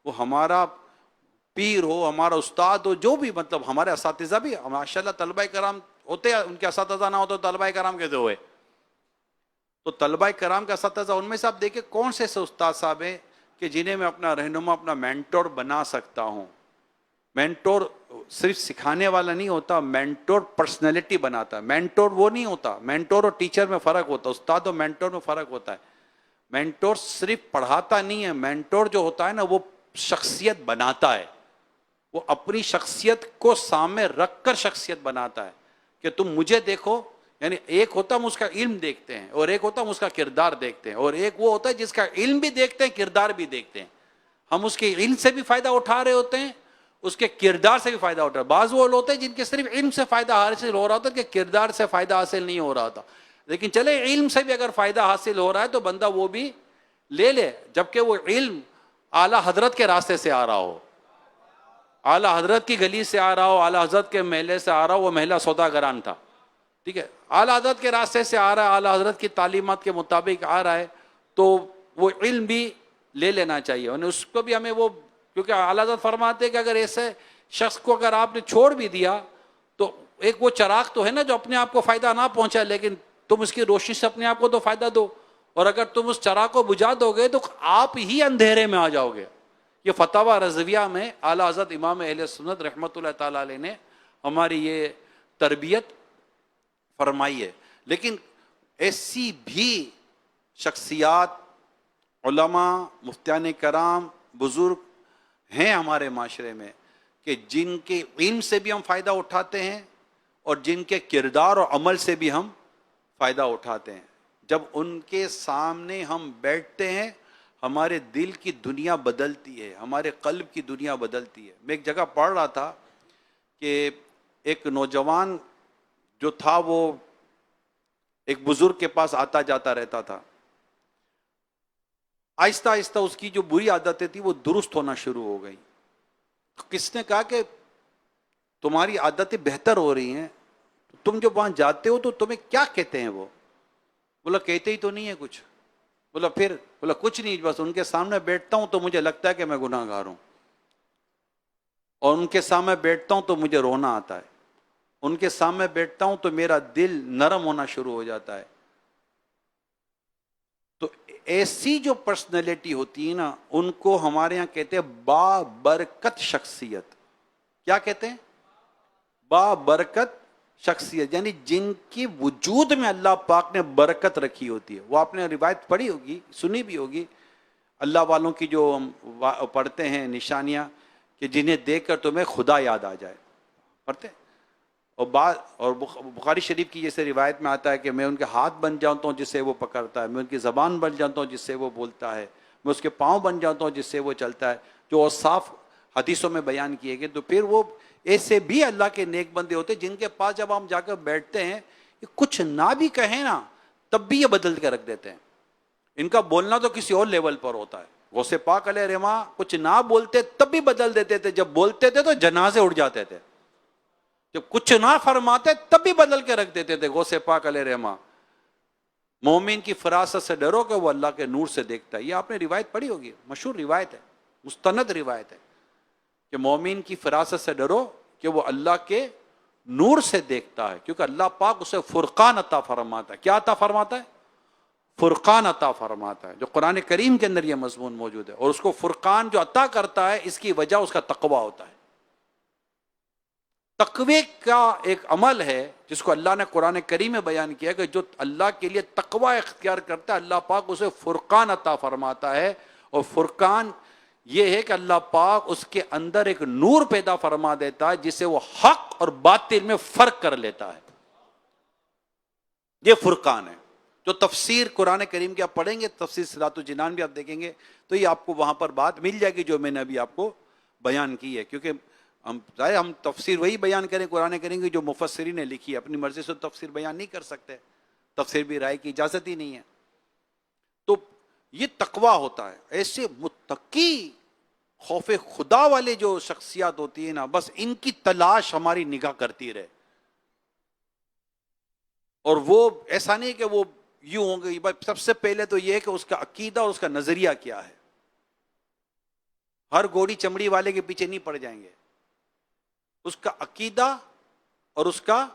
وہ ہمارا پیر ہو، ہمارا استاد ہو، جو بھی مطلب ہمارے اساتذہ بھی ماشاء اللہ طلبہ کرام ہوتے ہیں. ان کے اساتذہ نہ ہو تو طلبہ کرام کیسے ہوئے؟ تو طلبہ کرام کے اساتذہ، ان میں سے آپ دیکھیں کون سے ایسے استاد صاحب ہیں کہ جنہیں میں اپنا رہنما، اپنا مینٹور بنا سکتا ہوں. مینٹور صرف سکھانے والا نہیں ہوتا، مینٹور پرسنالٹی بناتا ہے. مینٹور وہ نہیں ہوتا، مینٹور اور ٹیچر میں فرق ہوتا ہے، استاد اور مینٹور میں فرق ہوتا ہے. مینٹور صرف پڑھاتا نہیں ہے، مینٹور جو ہوتا ہے نا وہ شخصیت بناتا ہے. وہ اپنی شخصیت کو سامنے رکھ کر شخصیت بناتا ہے کہ تم مجھے دیکھو. یعنی ایک ہوتا ہم اس کا علم دیکھتے ہیں، اور ایک ہوتا ہم اس کا کردار دیکھتے ہیں، اور ایک وہ ہوتا ہے جس کا علم بھی دیکھتے ہیں، کردار بھی دیکھتے ہیں. ہم اس کے علم سے بھی فائدہ اٹھا رہے ہوتے ہیں، اس کے کردار سے بھی فائدہ اٹھا رہے. بعض وہ ہوتے ہیں جن کے صرف علم سے فائدہ حاصل ہو رہا ہوتا ہے، کہ کردار سے فائدہ حاصل نہیں ہو رہا تھا. لیکن چلے علم سے بھی اگر فائدہ حاصل ہو رہا ہے تو بندہ وہ بھی لے لے، جبکہ وہ علم اعلیٰ حضرت کے راستے سے آ رہا ہو، اعلیٰ حضرت کی گلی سے آ رہا ہو، اعلیٰ حضرت کے محلے سے آ رہا ہو. وہ محلہ سوداگران تھا، ٹھیک ہے، اعلیٰ حضرت کے راستے سے آ رہا ہے، اعلیٰ حضرت کی تعلیمات کے مطابق آ رہا ہے، تو وہ علم بھی لے لینا چاہیے. اور اس کو بھی ہمیں وہ، کیونکہ اعلیٰ حضرت فرماتے ہیں کہ اگر ایسے شخص کو اگر آپ نے چھوڑ بھی دیا تو ایک وہ چراغ تو ہے نا جو اپنے آپ کو فائدہ نہ پہنچا، لیکن تم اس کی روشنی سے اپنے آپ کو تو فائدہ دو. اور اگر تم اس چراغ کو بجھا دو گے تو آپ ہی اندھیرے میں آ جاؤ گے. یہ فتاوی رضویہ میں اعلیٰ حضرت امام اہل سنت رحمۃ اللہ تعالیٰ علیہ نے ہماری یہ تربیت فرمائی ہے. لیکن ایسی بھی شخصیات، علماء، مفتیان کرام، بزرگ ہیں ہمارے معاشرے میں کہ جن کے علم سے بھی ہم فائدہ اٹھاتے ہیں اور جن کے کردار اور عمل سے بھی ہم فائدہ اٹھاتے ہیں. جب ان کے سامنے ہم بیٹھتے ہیں ہمارے دل کی دنیا بدلتی ہے، ہمارے قلب کی دنیا بدلتی ہے. میں ایک جگہ پڑھ رہا تھا کہ ایک نوجوان جو تھا وہ ایک بزرگ کے پاس آتا جاتا رہتا تھا. آہستہ آہستہ اس کی جو بری عادتیں تھیں وہ درست ہونا شروع ہو گئی. کس نے کہا کہ تمہاری عادتیں بہتر ہو رہی ہیں، تم جو وہاں جاتے ہو تو تمہیں کیا کہتے ہیں؟ وہ بولا کہتے ہی تو نہیں ہے کچھ. بولا پھر؟ بولا کچھ نہیں، بس ان کے سامنے بیٹھتا ہوں تو مجھے لگتا ہے کہ میں گناہ گار ہوں، اور ان کے سامنے بیٹھتا ہوں تو مجھے رونا آتا ہے، ان کے سامنے بیٹھتا ہوں تو میرا دل نرم ہونا شروع ہو جاتا ہے. تو ایسی جو پرسنالٹی ہوتی ہے نا ان کو ہمارے یہاں کہتے ہیں بابرکت شخصیت. کیا کہتے ہیں؟ بابرکت شخصیت، یعنی جن کی وجود میں اللہ پاک نے برکت رکھی ہوتی ہے. وہ آپ نے روایت پڑھی ہوگی، سنی بھی ہوگی، اللہ والوں کی جو ہم پڑھتے ہیں نشانیاں کہ جنہیں دیکھ کر تمہیں خدا یاد آ جائے، پڑھتے ہیں. اور بخاری شریف کی جیسے روایت میں آتا ہے کہ میں ان کے ہاتھ بن جاتا ہوں جس سے وہ پکڑتا ہے، میں ان کی زبان بن جاتا ہوں جس سے وہ بولتا ہے، میں اس کے پاؤں بن جاتا ہوں جس سے وہ چلتا ہے، جو اوصاف حدیثوں میں بیان کیے گئے. تو پھر وہ ایسے بھی اللہ کے نیک بندے ہوتے جن کے پاس جب ہم جا کر بیٹھتے ہیں کچھ نہ بھی کہیں نا تب بھی یہ بدل کے رکھ دیتے ہیں. ان کا بولنا تو کسی اور لیول پر ہوتا ہے. غوث پاک علیہ رحمہ کچھ نہ بولتے تب بھی بدل دیتے تھے، جب بولتے تھے تو جنازے اٹھ جاتے تھے. جب کچھ نہ فرماتے تب بھی بدل کے رکھ دیتے تھے غوث پاک علیہ رحمہ. مومن کی فراست سے ڈرو کہ وہ اللہ کے نور سے دیکھتا ہے. یہ آپ نے روایت پڑھی ہوگی, مشہور روایت ہے, مستند روایت ہے کہ مومن کی فراست سے ڈرو کہ وہ اللہ کے نور سے دیکھتا ہے, کیونکہ اللہ پاک اسے فرقان عطا فرماتا ہے. کیا عطا فرماتا ہے؟ فرقان عطا فرماتا ہے, جو قرآن کریم کے اندر یہ مضمون موجود ہے. اور اس کو فرقان جو عطا کرتا ہے اس کی وجہ اس کا تقویٰ ہوتا ہے. تقوی کا ایک عمل ہے جس کو اللہ نے قرآن کریم میں بیان کیا کہ جو اللہ کے لیے تقوی اختیار کرتا ہے اللہ پاک اسے فرقان عطا فرماتا ہے. اور فرقان یہ ہے کہ اللہ پاک اس کے اندر ایک نور پیدا فرما دیتا ہے جس سے وہ حق اور باطل میں فرق کر لیتا ہے. یہ فرقان ہے. جو تفسیر قرآن کریم کی آپ پڑھیں گے, تفسیر صراط الجنان بھی آپ دیکھیں گے تو یہ آپ کو وہاں پر بات مل جائے گی جو میں نے ابھی آپ کو بیان کی ہے. کیونکہ ہم تفسیر وہی بیان کریں قرآن کریم کی جو مفسرین نے لکھی ہے, اپنی مرضی سے تفسیر بیان نہیں کر سکتے, تفسیر بھی رائے کی اجازت ہی نہیں ہے. تو یہ تقویٰ ہوتا ہے. ایسے متقی خوف خدا والے جو شخصیات ہوتی ہیں نا, بس ان کی تلاش ہماری نگاہ کرتی رہے. اور وہ ایسا نہیں کہ وہ یوں ہوں گے, سب سے پہلے تو یہ ہے کہ اس کا عقیدہ اور اس کا نظریہ کیا ہے. ہر گوڑی چمڑی والے کے پیچھے نہیں پڑ جائیں گے. اس کا عقیدہ اور اس کا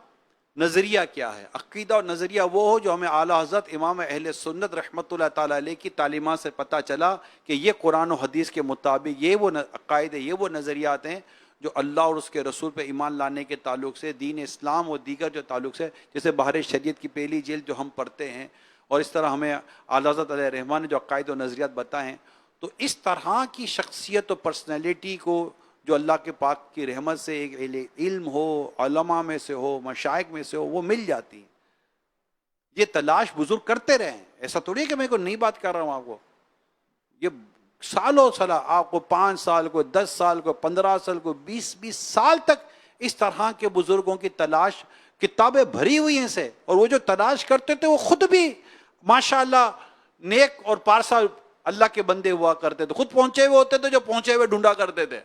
نظریہ کیا ہے. عقیدہ اور نظریہ وہ ہو جو ہمیں اعلیٰ حضرت امام اہل سنت رحمۃ اللہ تعالیٰ علیہ کی تعلیمات سے پتہ چلا کہ یہ قرآن و حدیث کے مطابق یہ وہ عقائد, یہ وہ نظریات ہیں جو اللہ اور اس کے رسول پہ ایمان لانے کے تعلق سے, دین اسلام اور دیگر جو تعلق سے, جیسے بحر شریعت کی پہلی جلد جو ہم پڑھتے ہیں, اور اس طرح ہمیں اعلیٰ حضرت علیہ رحمٰن نے جو عقائد و نظریات بتائے ہیں, تو اس طرح کی شخصیت و پرسنالٹی کو جو اللہ کے پاک کی رحمت سے ایک علم ہو, علماء میں سے ہو, مشائخ میں سے ہو, وہ مل جاتی ہیں. یہ تلاش بزرگ کرتے رہے ہیں. ایسا تھوڑی کہ میں کوئی نئی بات کر رہا ہوں آپ کو. یہ سالوں سال, آپ کو 5 سال کو 10 سال کو 15 سال کو 20 سال تک اس طرح کے بزرگوں کی تلاش, کتابیں بھری ہوئی ہیں سے. اور وہ جو تلاش کرتے تھے وہ خود بھی ماشاءاللہ نیک اور پارسا اللہ کے بندے ہوا کرتے تھے. خود پہنچے ہوئے ہوتے تھے, جو پہنچے ہوئے ڈھونڈا کرتے تھے,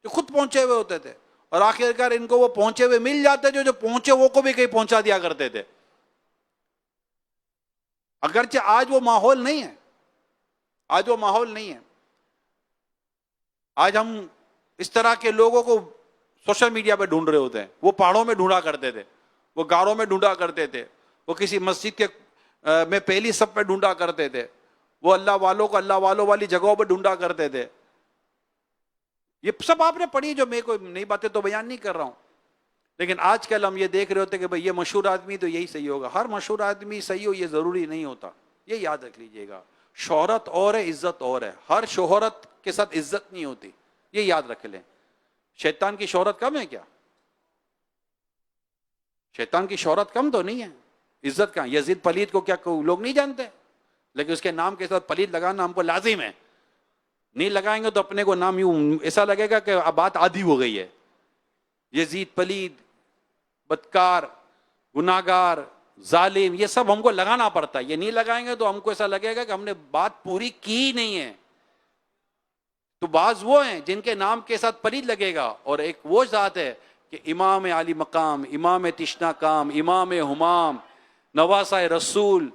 جو خود پہنچے ہوئے ہوتے تھے. اور آخرکار ان کو وہ پہنچے ہوئے مل جاتے جو پہنچے وہ کو بھی کہیں پہنچا دیا کرتے تھے. اگرچہ آج وہ ماحول نہیں ہے, آج وہ ماحول نہیں ہے. آج ہم اس طرح کے لوگوں کو سوشل میڈیا پہ ڈھونڈ رہے ہوتے ہیں. وہ پہاڑوں میں ڈھونڈا کرتے تھے, وہ گاروں میں ڈھونڈا کرتے تھے, وہ کسی مسجد کے میں پہلی صف پہ ڈھونڈا کرتے تھے, وہ اللہ والوں کو اللہ والوں والی جگہوں پہ ڈھونڈا کرتے تھے. یہ سب آپ نے پڑھی, جو میں کوئی نئی باتیں تو بیان نہیں کر رہا ہوں. لیکن آج کل ہم یہ دیکھ رہے ہوتے کہ بھئی یہ مشہور آدمی تو یہی صحیح ہوگا. ہر مشہور آدمی صحیح ہو یہ ضروری نہیں ہوتا, یہ یاد رکھ لیجئے گا. شہرت اور ہے, عزت اور ہے. ہر شہرت کے ساتھ عزت نہیں ہوتی, یہ یاد رکھ لیں. شیطان کی شہرت کم ہے کیا؟ شیطان کی شہرت کم تو نہیں ہے, عزت کہاں. یزید پلید کو کیا لوگ نہیں جانتے, لیکن اس کے نام کے ساتھ پلید لگانا ہم کو لازم ہے. نہیں لگائیں گے تو اپنے کو نام یوں ایسا لگے گا کہ اب بات عادی ہو گئی ہے. یزید, پلید, بدکار, گناہگار, ظالم, یہ سب ہم کو لگانا پڑتا ہے. یہ نہیں لگائیں گے تو ہم کو ایسا لگے گا کہ ہم نے بات پوری کی نہیں ہے. تو بعض وہ ہیں جن کے نام کے ساتھ پلید لگے گا, اور ایک وہ ذات ہے کہ امام علی مقام, امام تشنا کام, امام ہمام, نواسہ رسول,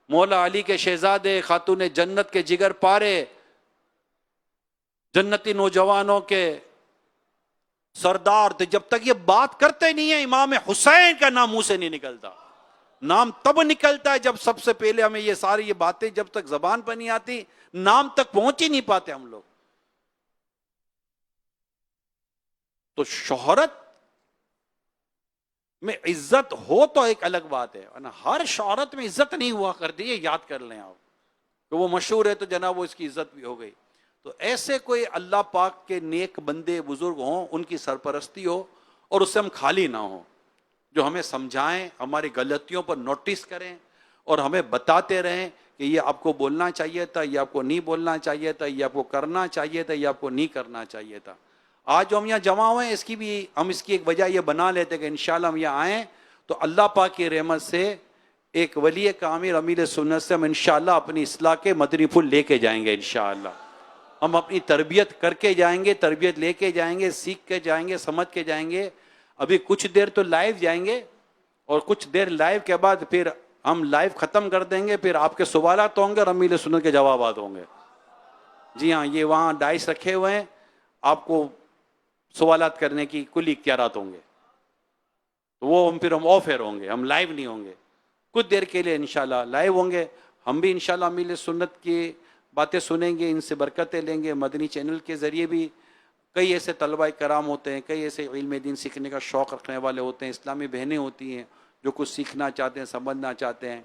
مولا علی کے شہزادے, خاتون جنت کے جگر پارے, جنتی نوجوانوں کے سردار تھے. جب تک یہ بات کرتے نہیں ہیں امام حسین کا نام منہ سے نہیں نکلتا. نام تب نکلتا ہے جب سب سے پہلے ہمیں یہ ساری یہ باتیں جب تک زبان پر نہیں آتی نام تک پہنچ ہی نہیں پاتے ہم لوگ. تو شہرت میں عزت ہو تو ایک الگ بات ہے, ہر شہرت میں عزت نہیں ہوا کرتی, یہ یاد کر لیں آپ. کہ وہ مشہور ہے تو جناب وہ اس کی عزت بھی ہو گئی. تو ایسے کوئی اللہ پاک کے نیک بندے بزرگ ہوں, ان کی سرپرستی ہو اور اس سے ہم خالی نہ ہوں, جو ہمیں سمجھائیں, ہماری غلطیوں پر نوٹس کریں اور ہمیں بتاتے رہیں کہ یہ آپ کو بولنا چاہیے تھا, یہ آپ کو نہیں بولنا چاہیے تھا, یہ آپ کو کرنا چاہیے تھا, یہ آپ کو نہیں کرنا چاہیے تھا. آج جو ہم یہاں جمع ہوئے ہیں اس کی ایک وجہ یہ بنا لیتے کہ انشاءاللہ ہم یہاں آئیں تو اللہ پاک کی رحمت سے ایک ولی کامل امیر سنت سے ہم انشاءاللہ اپنی اصلاح کے مدنی پھول لے کے جائیں گے. انشاءاللہ ہم اپنی تربیت کر کے جائیں گے, تربیت لے کے جائیں گے, سیکھ کے جائیں گے, سمجھ کے جائیں گے. ابھی کچھ دیر تو لائیو جائیں گے اور کچھ دیر لائیو کے بعد پھر ہم لائیو ختم کر دیں گے، پھر آپ کے سوالات ہوں گے اور امیل سنت کے جوابات ہوں گے. جی ہاں، یہ وہاں ڈائس رکھے ہوئے ہیں، آپ کو سوالات کرنے کی کل اختیارات ہوں گے. تو وہ پھر ہم آف ایئر ہوں گے، ہم لائیو نہیں ہوں گے. کچھ دیر کے لیے انشاءاللہ لائیو ہوں گے. ہم بھی انشاءاللہ امیل سنت کی باتیں سنیں گے، ان سے برکتیں لیں گے. مدنی چینل کے ذریعے بھی کئی ایسے طلبہ کرام ہوتے ہیں، کئی ایسے علم دین سیکھنے کا شوق رکھنے والے ہوتے ہیں، اسلامی بہنیں ہوتی ہیں جو کچھ سیکھنا چاہتے ہیں، سمجھنا چاہتے ہیں.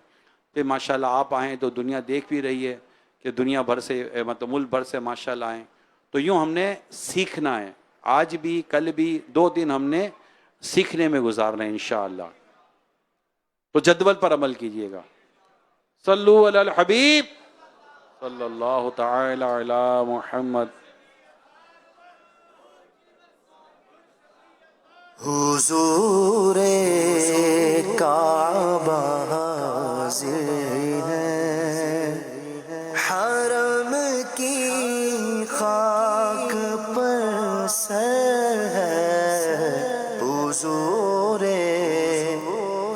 پھر ماشاءاللہ آپ آئیں تو دنیا دیکھ بھی رہی ہے کہ دنیا بھر سے مطلب ملک بھر سے ماشاءاللہ آئیں. تو یوں ہم نے سیکھنا ہے، آج بھی کل بھی 2 دن ہم نے سیکھنے میں گزارنا ہے انشاءاللہ. تو جدول پر عمل کیجئے گا. صلو علی الحبیب صلی اللہ تعالی علی محمد. حضور کعبہ حاضر ہے، حرم کی خاک پر سر ہے. حضور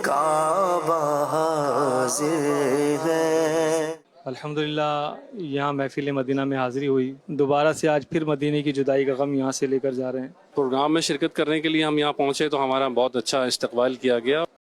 کعبہ حاضر ہے. الحمدللہ یہاں محفل مدینہ میں حاضری ہوئی. دوبارہ سے آج پھر مدینے کی جدائی کا غم یہاں سے لے کر جا رہے ہیں. پروگرام میں شرکت کرنے کے لیے ہم یہاں پہنچے تو ہمارا بہت اچھا استقبال کیا گیا.